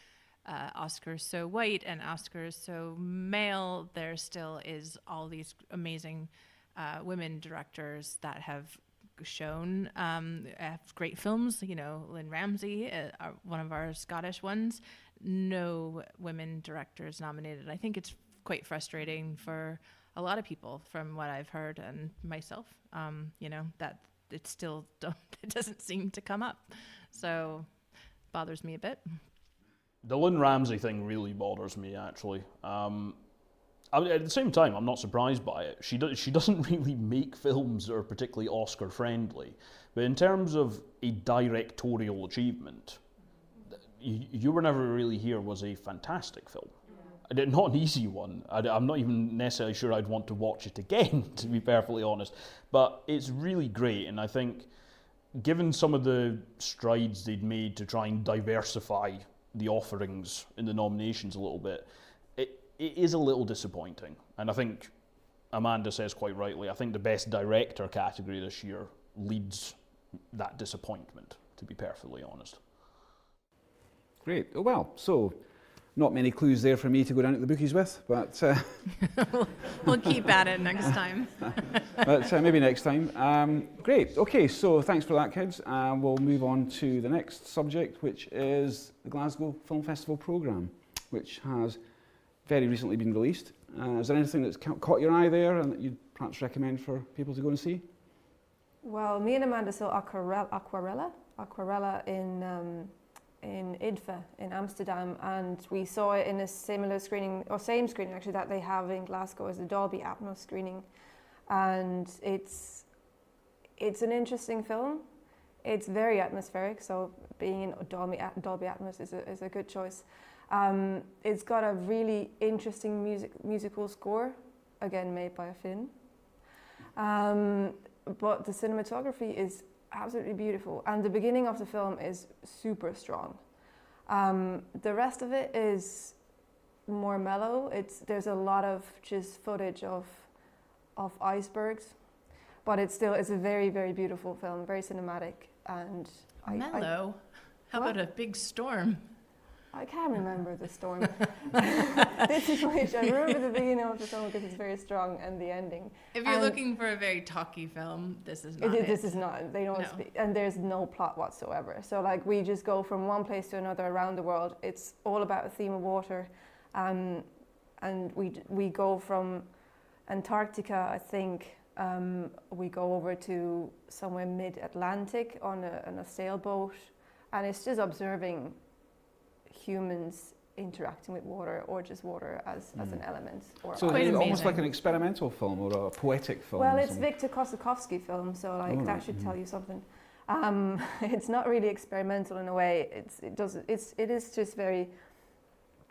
Oscars So White and Oscars So Male. There still is all these amazing women directors that have shown great films. You know, Lynn Ramsey, one of our Scottish ones. No women directors nominated. I think it's quite frustrating for a lot of people, from what I've heard, and myself. You know, that it still it doesn't seem to come up, so bothers me a bit.
The Lynn Ramsey thing really bothers me, actually. At the same time, I'm not surprised by it. She doesn't really make films that are particularly Oscar friendly, but in terms of a directorial achievement, You Were Never Really Here was a fantastic film. Not an easy one. I'm not even necessarily sure I'd want to watch it again, to be perfectly honest. But it's really great, and I think, given some of the strides they'd made to try and diversify the offerings in the nominations a little bit, it is a little disappointing. And I think Amanda says quite rightly, I think the Best Director category this year leads that disappointment, to be perfectly honest.
Great. Oh, well, so not many clues there for me to go down to the bookies with, but
We'll keep at it next time.
but maybe next time. Great. Okay, so thanks for that, kids. We'll move on to the next subject, which is the Glasgow Film Festival programme, which has very recently been released. Is there anything that's caught your eye there and that you'd perhaps recommend for people to go and see?
Well, me and Amanda saw Aquarella in IDFA in Amsterdam, and we saw it in a similar screening, or same screening actually, that they have in Glasgow as the Dolby Atmos screening. And it's an interesting film. It's very atmospheric, so being in Dolby Atmos is a good choice. It's got a really interesting musical score, again made by a Finn. But the cinematography is absolutely beautiful, and the beginning of the film is super strong. The rest of it is more mellow. There's a lot of just footage of icebergs, but it's a very, very beautiful film, very cinematic, and
Mellow? How about a big storm?
I can't remember the storm. This is which I remember the beginning of the film because it's very strong, and the ending.
If you're looking for a very talky film, this is not it.
This is not. They don't speak, and there's no plot whatsoever. So like we just go from one place to another around the world. It's all about a theme of water, and we go from Antarctica, I think. We go over to somewhere mid-Atlantic on a sailboat, and it's just observing humans interacting with water, or just water as an element.
So it's almost like an experimental film or a poetic film.
Well, it's Victor Kossakovsky film, so that should tell you something. It's not really experimental in a way. It is just very.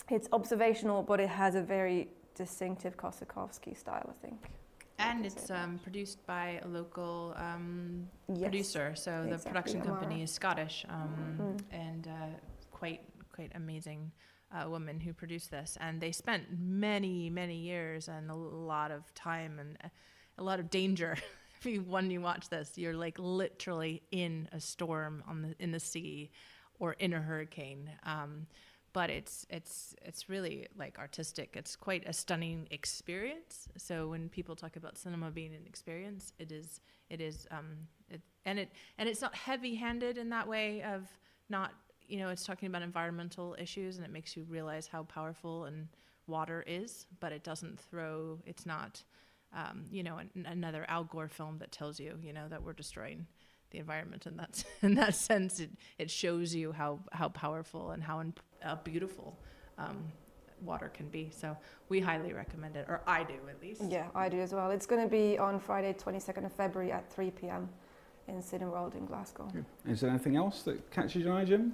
It's observational, but it has a very distinctive Kossakovsky style, I think.
And it's produced by a local producer, so the production company is Scottish, and quite amazing woman who produced this. And they spent many years and a lot of time and a lot of danger. When you watch this, you're like literally in a storm in the sea or in a hurricane. But it's really like artistic. It's quite a stunning experience. So when people talk about cinema being an experience, it is, and it's not heavy-handed in that way of not, it's talking about environmental issues, and it makes you realize how powerful and water is. But it doesn't it's not, another Al Gore film that tells you, that we're destroying the environment. And that's in that sense, it shows you how powerful and how beautiful water can be. So we highly recommend it, or I do at least.
Yeah, I do as well. It's going to be on Friday 22nd of February at 3 p.m. in Cineworld in Glasgow.
Is there anything else that catches your eye, Jim?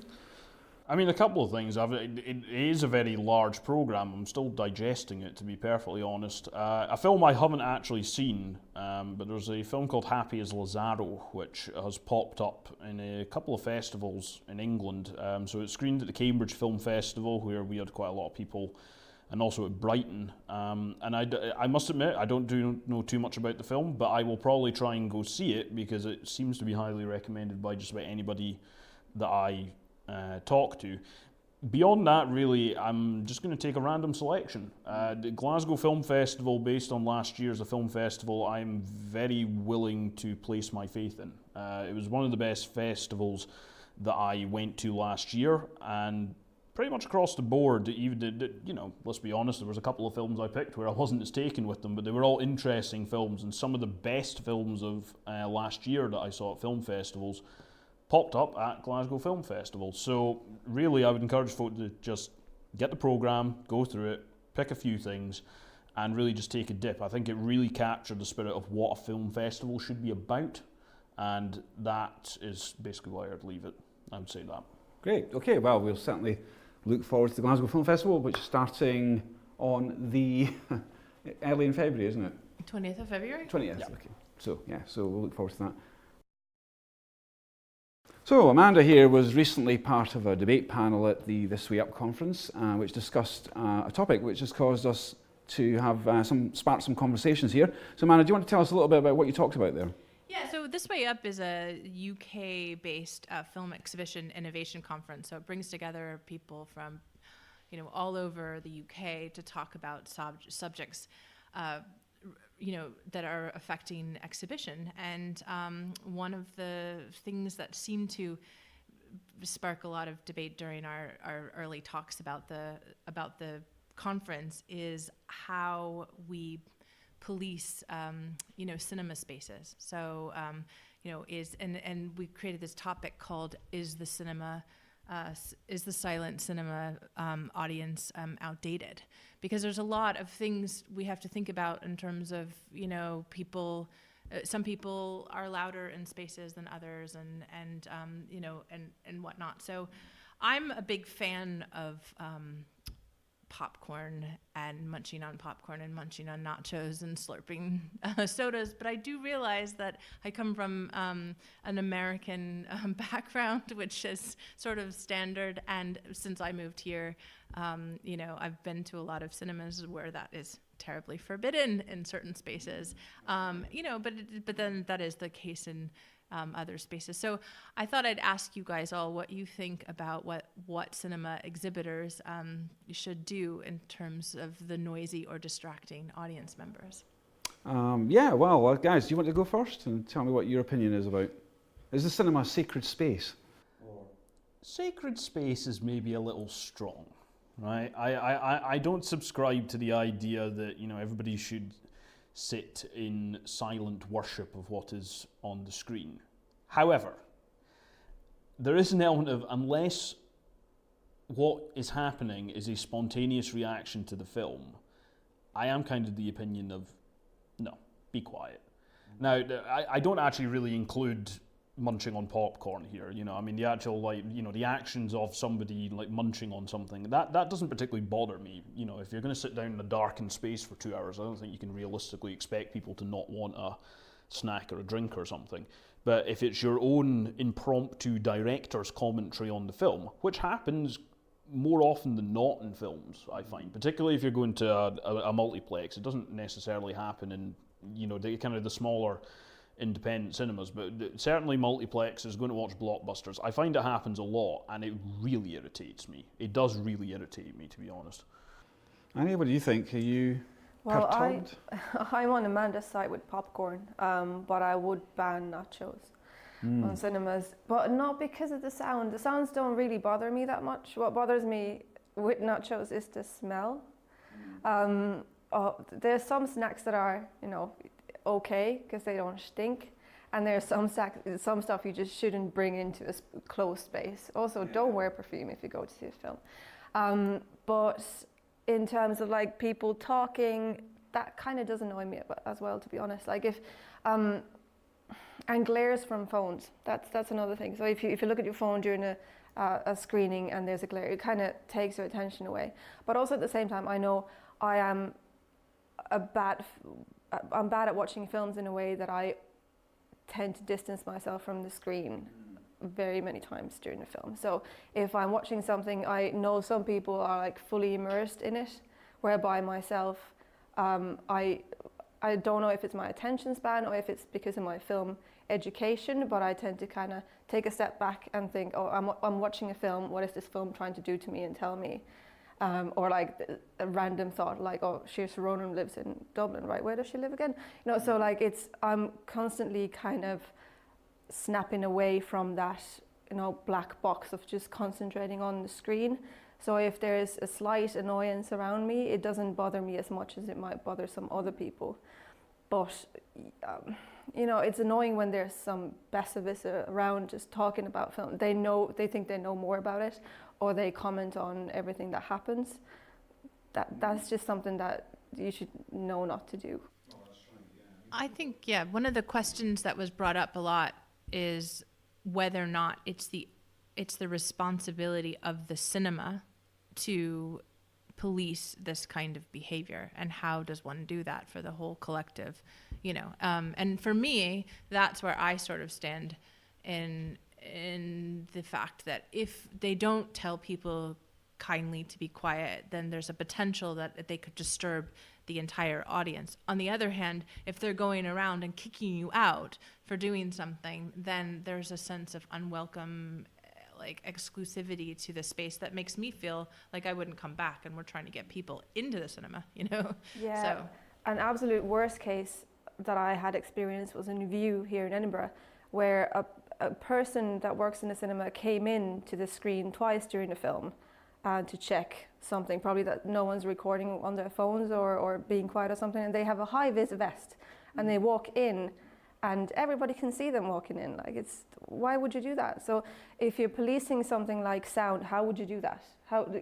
I mean, a couple of things. It is a very large programme. I'm still digesting it, to be perfectly honest. A film I haven't actually seen, but there's a film called Happy as Lazaro, which has popped up in a couple of festivals in England. So it screened at the Cambridge Film Festival, where we had quite a lot of people, and also at Brighton. And I must admit, I don't know too much about the film, but I will probably try and go see it, because it seems to be highly recommended by just about anybody that I talk to. Beyond that, really, I'm just going to take a random selection. The Glasgow Film Festival, based on last year as a film festival, I'm very willing to place my faith in. It was one of the best festivals that I went to last year, and pretty much across the board, even, you know, let's be honest, there was a couple of films I picked where I wasn't as taken with them, but they were all interesting films, and some of the best films of last year that I saw at film festivals popped up at Glasgow Film Festival. So really, I would encourage folk to just get the programme, go through it, pick a few things, and really just take a dip. I think it really captured the spirit of what a film festival should be about, and that is basically why I'd leave it. I would say that.
Great. Okay, well, we'll certainly look forward to the Glasgow Film Festival, which is starting on the early in February, isn't it?
20th of February?
20th,
Yeah.
okay. So, yeah, so we'll look forward to that. So Amanda here was recently part of a debate panel at the This Way Up conference, which discussed a topic which has caused us to have spark some conversations here. So Amanda, do you want to tell us a little bit about what you talked about there?
Yeah, so This Way Up is a UK-based film exhibition innovation conference. So it brings together people from, you know, all over the UK to talk about subjects, you know, that are affecting exhibition. And one of the things that seemed to spark a lot of debate during our early talks about the conference is how we police, you know, cinema spaces. So, you know, and we created this topic called "Is the silent cinema audience outdated?" Because there's a lot of things we have to think about in terms of, you know, people. Some people are louder in spaces than others, and you know, and whatnot. So, I'm a big fan of popcorn and munching on popcorn and munching on nachos and slurping sodas, but I do realize that I come from an American background, which is sort of standard, and since I moved here, you know, I've been to a lot of cinemas where that is terribly forbidden in certain spaces, you know, but then that is the case in other spaces. So I thought I'd ask you guys all what you think about what cinema exhibitors should do in terms of the noisy or distracting audience members.
Yeah, well, guys, do you want to go first and tell me what your opinion is about? Is the cinema a sacred space?
Sacred space is maybe a little strong, right? I don't subscribe to the idea that, you know, everybody should sit in silent worship of what is on the screen. However, there is an element of, unless what is happening is a spontaneous reaction to the film, I am kind of the opinion of, no, be quiet. Now, I don't actually really include munching on popcorn here, you know, I mean, the actual, like, you know, the actions of somebody like munching on something, that doesn't particularly bother me. You know, if you're going to sit down in a darkened space for 2 hours, I don't think you can realistically expect people to not want a snack or a drink or something. But if it's your own impromptu director's commentary on the film, which happens more often than not in films, I find, particularly if you're going to a multiplex, it doesn't necessarily happen in, you know, the kind of the smaller independent cinemas, but certainly multiplexes, going to watch blockbusters, I find it happens a lot, and it really irritates me. It does really irritate me, to be honest.
Annie, what do you think? Are you perturbed?
I'm on Amanda's side with popcorn, but I would ban nachos on cinemas, but not because of the sound. The sounds don't really bother me that much. What bothers me with nachos is the smell. There's some snacks that are, you know, okay because they don't stink, and there's some stuff you just shouldn't bring into a closed space. Also, don't wear perfume if you go to see a film. But in terms of like people talking, that kind of does annoy me as well, to be honest. Like if and glares from phones, that's another thing. So if you look at your phone during a screening and there's a glare, it kind of takes your attention away. But also at the same time, I know I'm bad at watching films in a way that I tend to distance myself from the screen very many times during the film. So if I'm watching something, I know some people are like fully immersed in it, whereby myself, I don't know if it's my attention span or if it's because of my film education, but I tend to kind of take a step back and think, oh, I'm watching a film, what is this film trying to do to me and tell me? Or like a random thought, like, oh, Saoirse Ronan lives in Dublin, right? Where does she live again? You know, so like I'm constantly kind of snapping away from that, you know, black box of just concentrating on the screen. So if there's a slight annoyance around me, it doesn't bother me as much as it might bother some other people. But you know, it's annoying when there's some besserwisser around just talking about film. They think they know more about it, or they comment on everything that happens. That's just something that you should know not to do.
I think, yeah, one of the questions that was brought up a lot is whether or not it's the responsibility of the cinema to police this kind of behavior, and how does one do that for the whole collective, you know? And for me, that's where I sort of stand in the fact that if they don't tell people kindly to be quiet, then there's a potential that they could disturb the entire audience. On the other hand, if they're going around and kicking you out for doing something, then there's a sense of unwelcome, like, exclusivity to the space that makes me feel like I wouldn't come back, and we're trying to get people into the cinema, you know?
Yeah,
So.
An absolute worst case that I had experienced was in View here in Edinburgh, where a person that works in the cinema came in to the screen twice during the film to check something, probably that no one's recording on their phones or being quiet or something, and they have a high-vis vest, and they walk in, and everybody can see them walking in. Like, why would you do that? So if you're policing something like sound, how would you do that?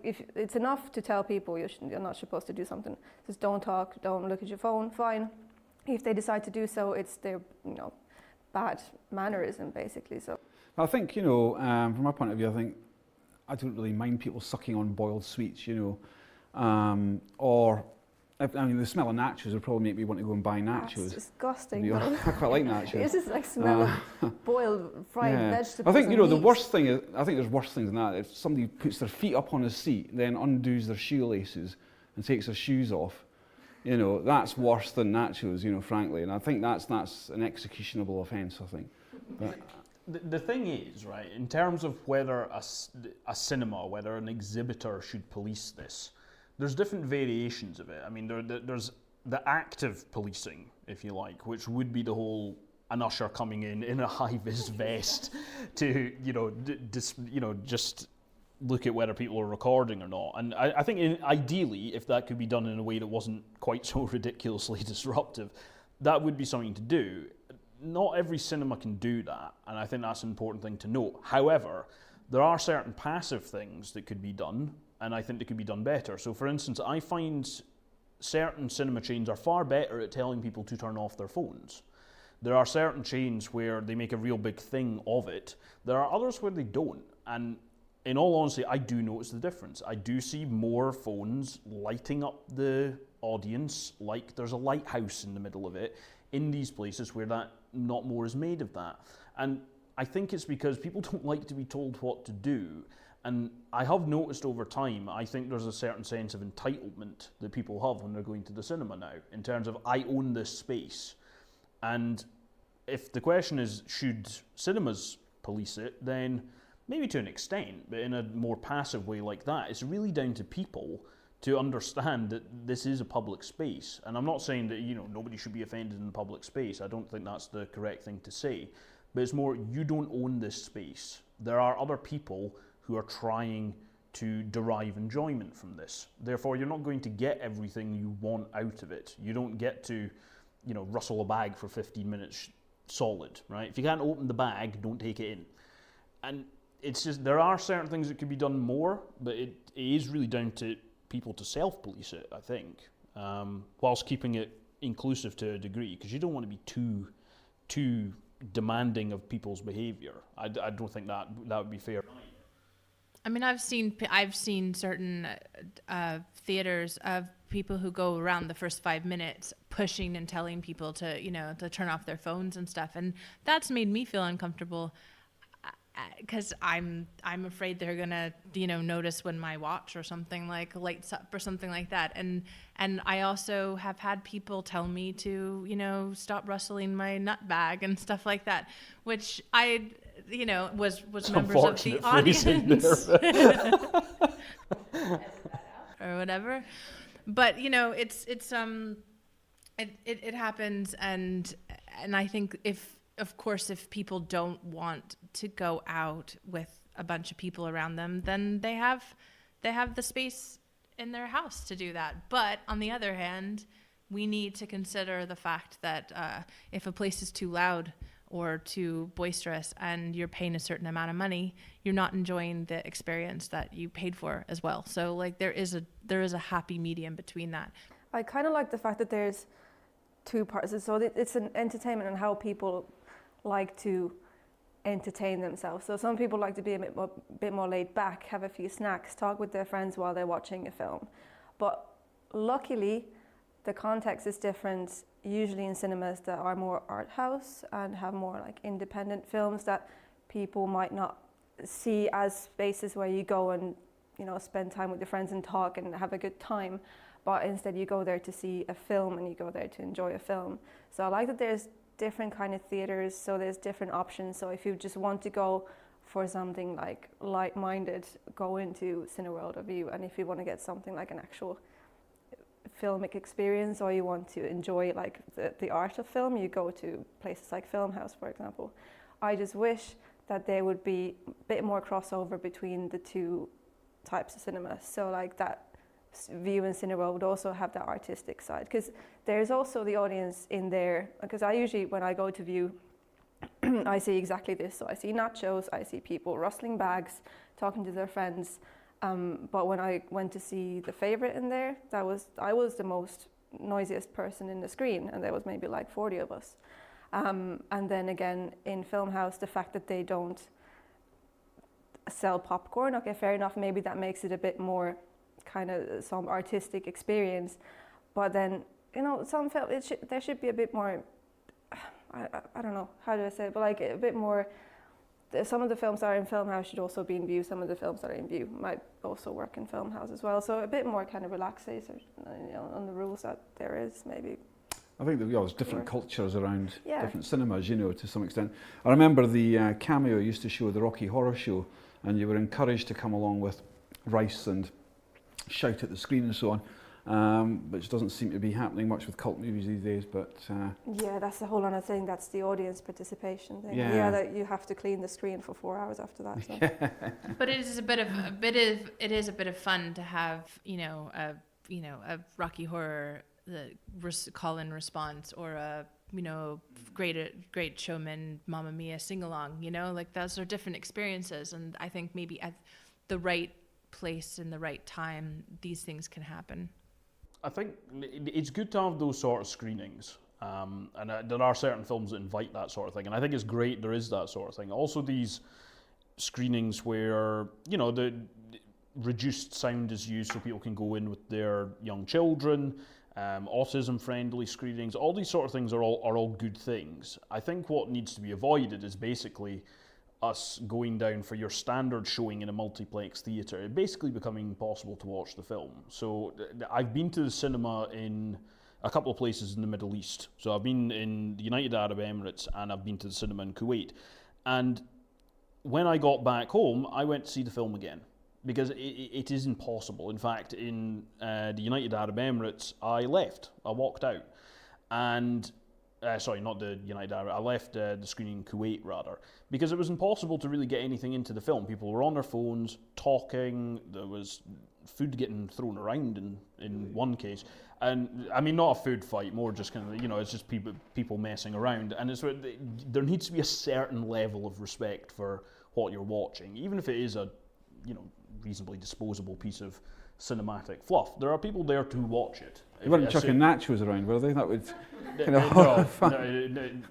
If it's enough to tell people you're not supposed to do something, just don't talk, don't look at your phone, fine. If they decide to do so, it's their, you know, bad mannerism, basically. So
I think, you know, from my point of view, I think I don't really mind people sucking on boiled sweets, you know, or the smell of nachos would probably make me want to go and buy nachos.
that's disgusting.
I quite like nachos.
It's just like smell of boiled fried vegetables.
I think, you know, the
meat.
worst thing is, I think there's worse things than that. If somebody puts their feet up on a seat, then undoes their shoelaces and takes their shoes off, you know, that's worse than nachos, you know, frankly. And I think that's an executionable offence, I think. But,
the thing is, right, in terms of whether a cinema, whether an exhibitor should police this, there's different variations of it. I mean, there's the active policing, if you like, which would be the whole an usher coming in a high-vis vest to, you know, just look at whether people are recording or not. And I think ideally, if that could be done in a way that wasn't quite so ridiculously disruptive, that would be something to do. Not every cinema can do that, and I think that's an important thing to note. However, there are certain passive things that could be done, and I think they could be done better. So, for instance, I find certain cinema chains are far better at telling people to turn off their phones. There are certain chains where they make a real big thing of it. There are others where they don't, and in all honesty, I do notice the difference. I do see more phones lighting up the audience like there's a lighthouse in the middle of it in these places where that not more is made of that. And I think it's because people don't like to be told what to do. And I have noticed over time, I think there's a certain sense of entitlement that people have when they're going to the cinema now, in terms of, I own this space. And if the question is, should cinemas police it, then maybe to an extent, but in a more passive way like that, it's really down to people to understand that this is a public space. And I'm not saying that, you know, nobody should be offended in the public space. I don't think that's the correct thing to say. But it's more, you don't own this space. There are other people who are trying to derive enjoyment from this. Therefore, you're not going to get everything you want out of it. You don't get to, you know, rustle a bag for 15 minutes solid, right? If you can't open the bag, don't take it in. And it's just, there are certain things that could be done more, but it is really down to people to self-police it, I think, whilst keeping it inclusive to a degree, because you don't want to be too demanding of people's behaviour. I don't think that would be fair.
I mean, I've seen certain theaters of people who go around the first 5 minutes pushing and telling people to turn off their phones and stuff, and that's made me feel uncomfortable because I'm afraid they're gonna notice when my watch or something like lights up or something like that, and I also have had people tell me to stop rustling my nut bag and stuff like that, which I was members of the audience or whatever, but it happens, and I think if people don't want to go out with a bunch of people around them, then they have the space in their house to do that. But on the other hand, we need to consider the fact that if a place is too loud or too boisterous and you're paying a certain amount of money, you're not enjoying the experience that you paid for as well. So like there is a happy medium between that.
I kind of like the fact that there's two parts. So it's an entertainment and how people like to entertain themselves. So some people like to be a bit more laid back, have a few snacks, talk with their friends while they're watching a film. But luckily, the context is different, usually in cinemas that are more art house and have more like independent films that people might not see as spaces where you go and spend time with your friends and talk and have a good time. But instead you go there to see a film and you go there to enjoy a film. So I like that there's different kind of theaters, so there's different options. So if you just want to go for something like light-minded, go into Cineworld or View, and if you want to get something like an actual filmic experience, or you want to enjoy like the art of film, you go to places like Filmhouse, for example. I just wish that there would be a bit more crossover between the two types of cinema, so like that View and Cineworld would also have that artistic side, because there's also the audience in there, because I usually, when I go to View, I see exactly this. So I see nachos, I see people rustling bags, talking to their friends, but when I went to see The Favourite in there, I was the most noisiest person in the screen, and there was maybe like 40 of us. And then again, in Filmhouse, the fact that they don't sell popcorn, okay, fair enough, maybe that makes it a bit more kind of some artistic experience, but then some film there should be a bit more. I don't know how do I say it, but like a bit more. Some of the films that are in Filmhouse should also be in View. Some of the films that are in View might also work in Filmhouse as well. So a bit more kind of relaxation, on the rules that there is maybe.
I think that there's different cultures around different cinemas, to some extent. I remember the Cameo used to show the Rocky Horror Show, and you were encouraged to come along with rice and shout at the screen and so on, which doesn't seem to be happening much with cult movies these days. But
yeah, that's the whole other thing. That's the audience participation thing.
Yeah,
that you have to clean the screen for 4 hours after that. So.
But it is a bit of fun to have a Rocky Horror call and response, or a great showman Mamma Mia sing along. Like those are different experiences, and I think maybe at the right place in the right time, these things can happen.
I think it's good to have those sort of screenings, and there are certain films that invite that sort of thing, and I think it's great there is that sort of thing. Also these screenings where the reduced sound is used so people can go in with their young children, autism friendly screenings, all these sort of things are all good things. I think what needs to be avoided is basically us going down for your standard showing in a multiplex theatre, it basically becoming impossible to watch the film. So I've been to the cinema in a couple of places in the Middle East. So I've been in the United Arab Emirates, and I've been to the cinema in Kuwait. And when I got back home, I went to see the film again, because it is impossible. In fact, in the United Arab Emirates, I walked out. And sorry, not the United Arab. I left the screening in Kuwait, rather, because it was impossible to really get anything into the film. People were on their phones, talking. There was food getting thrown around in one case. And I mean, not a food fight, more just kind of, it's just people messing around. And there needs to be a certain level of respect for what you're watching, even if it is a, reasonably disposable piece of cinematic fluff. There are people there to watch it.
They weren't chucking nachos around, were they? That would...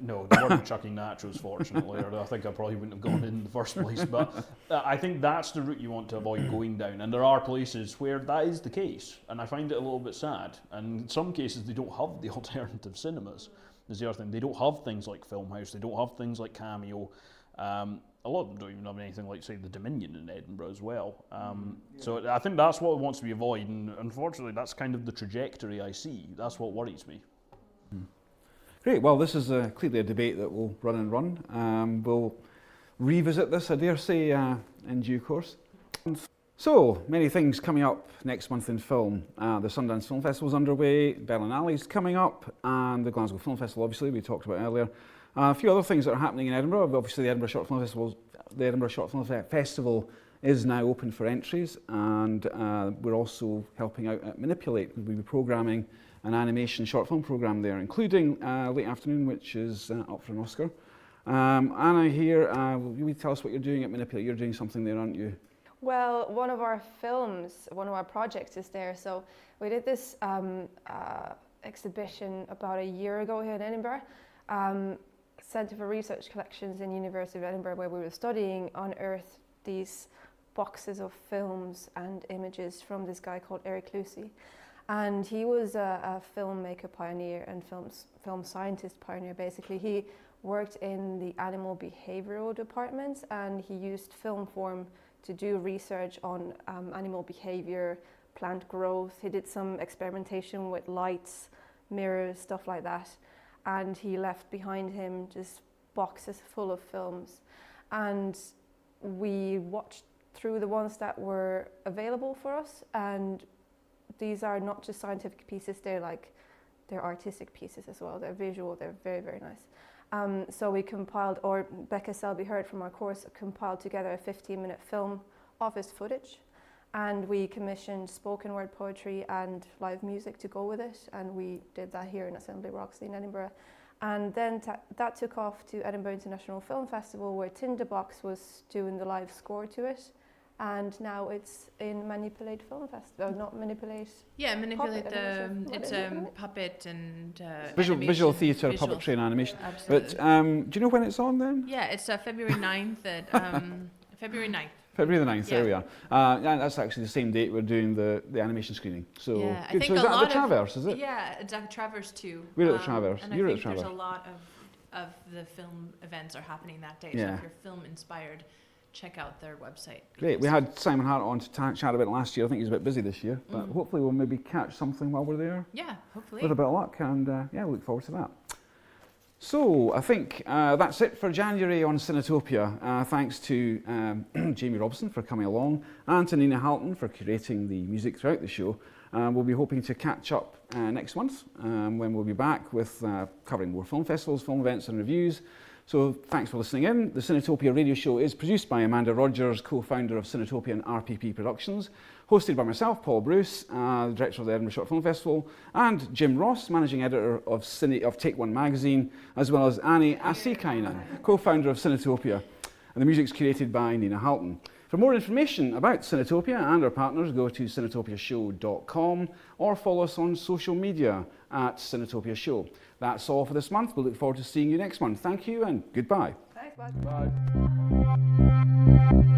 No, they weren't chucking nachos, fortunately, or I think I probably wouldn't have gone in the first place. But I think that's the route you want to avoid going down. And there are places where that is the case, and I find it a little bit sad. And in some cases, they don't have the alternative cinemas. Is the other thing. They don't have things like Filmhouse, they don't have things like Cameo. A lot of them don't even have anything like, say, the Dominion in Edinburgh as well. So I think that's what wants to be avoided, and unfortunately that's kind of the trajectory I see. That's what worries me.
Great, well this is clearly a debate that will run and run. We'll revisit this, I dare say, in due course. So, many things coming up next month in film. The Sundance Film Festival is underway, Berlinale's coming up, and the Glasgow Film Festival, obviously, we talked about earlier. A few other things that are happening in Edinburgh. Obviously, the Edinburgh Short Film Festival is now open for entries, and we're also helping out at Manipulate. We'll be programming an animation short film program there, including Late Afternoon, which is up for an Oscar. Anna here, will you tell us what you're doing at Manipulate? You're doing something there, aren't you?
Well, one of our projects is there. So we did this exhibition about a year ago here in Edinburgh. Centre for Research Collections in University of Edinburgh, where we were studying on Earth these boxes of films and images from this guy called Eric Lucy. And he was a filmmaker pioneer and film scientist pioneer, basically. He worked in the animal behavioral departments, and he used film form to do research on animal behavior, plant growth. He did some experimentation with lights, mirrors, stuff like that. And he left behind him just boxes full of films. And we watched through the ones that were available for us, and these are not just scientific pieces, they're artistic pieces as well. They're visual, they're very, very nice. So we compiled, or Becca Selby Heard from our course compiled together a 15-minute film of his footage, and we commissioned spoken word poetry and live music to go with it, and we did that here in Assembly Rocks in Edinburgh. And then that took off to Edinburgh International Film Festival, where Tinderbox was doing the live score to it, and now it's in Manipulate Film Festival. Not Manipulate.
Yeah, Manipulate. It's puppet and
visual theatre, puppetry and animation.
Absolutely.
But do you know when it's on then?
Yeah, it's February 9th at February 9th.
February the 9th,
Yeah.
There we are. That's actually the same date we're doing the animation screening. So,
yeah,
good. So is that at the Traverse, is it?
Yeah, it's at Traverse too.
We're at the Traverse.
And
You're
I
at the
think
Traverse.
there's a lot of the film events are happening that day.
Yeah.
So if you're film inspired, check out their website.
Great. We had Simon Hart on to chat about it last year. I think he's a bit busy this year, but hopefully we'll maybe catch something while we're there.
Yeah, hopefully.
With a bit of luck, and yeah, we look forward to that. So I think that's it for January on Cinetopia. Thanks to Jamie Robson for coming along, and to Nina Halton for curating the music throughout the show. We'll be hoping to catch up next month when we'll be back with covering more film festivals, film events and reviews. So thanks for listening in. The Cinetopia radio show is produced by Amanda Rogers, co-founder of Cinetopia and RPP Productions, hosted by myself, Paul Bruce, the director of the Edinburgh Short Film Festival, and Jim Ross, managing editor of Take One magazine, as well as Anni Asikainen, co-founder of Cinetopia. And the music's curated by Nina Halton. For more information about Cinetopia and our partners, go to cinetopiashow.com or follow us on social media at Cinetopia Show. That's all for this month. We'll look forward to seeing you next month. Thank you and goodbye.
Thanks, bye.
Bye.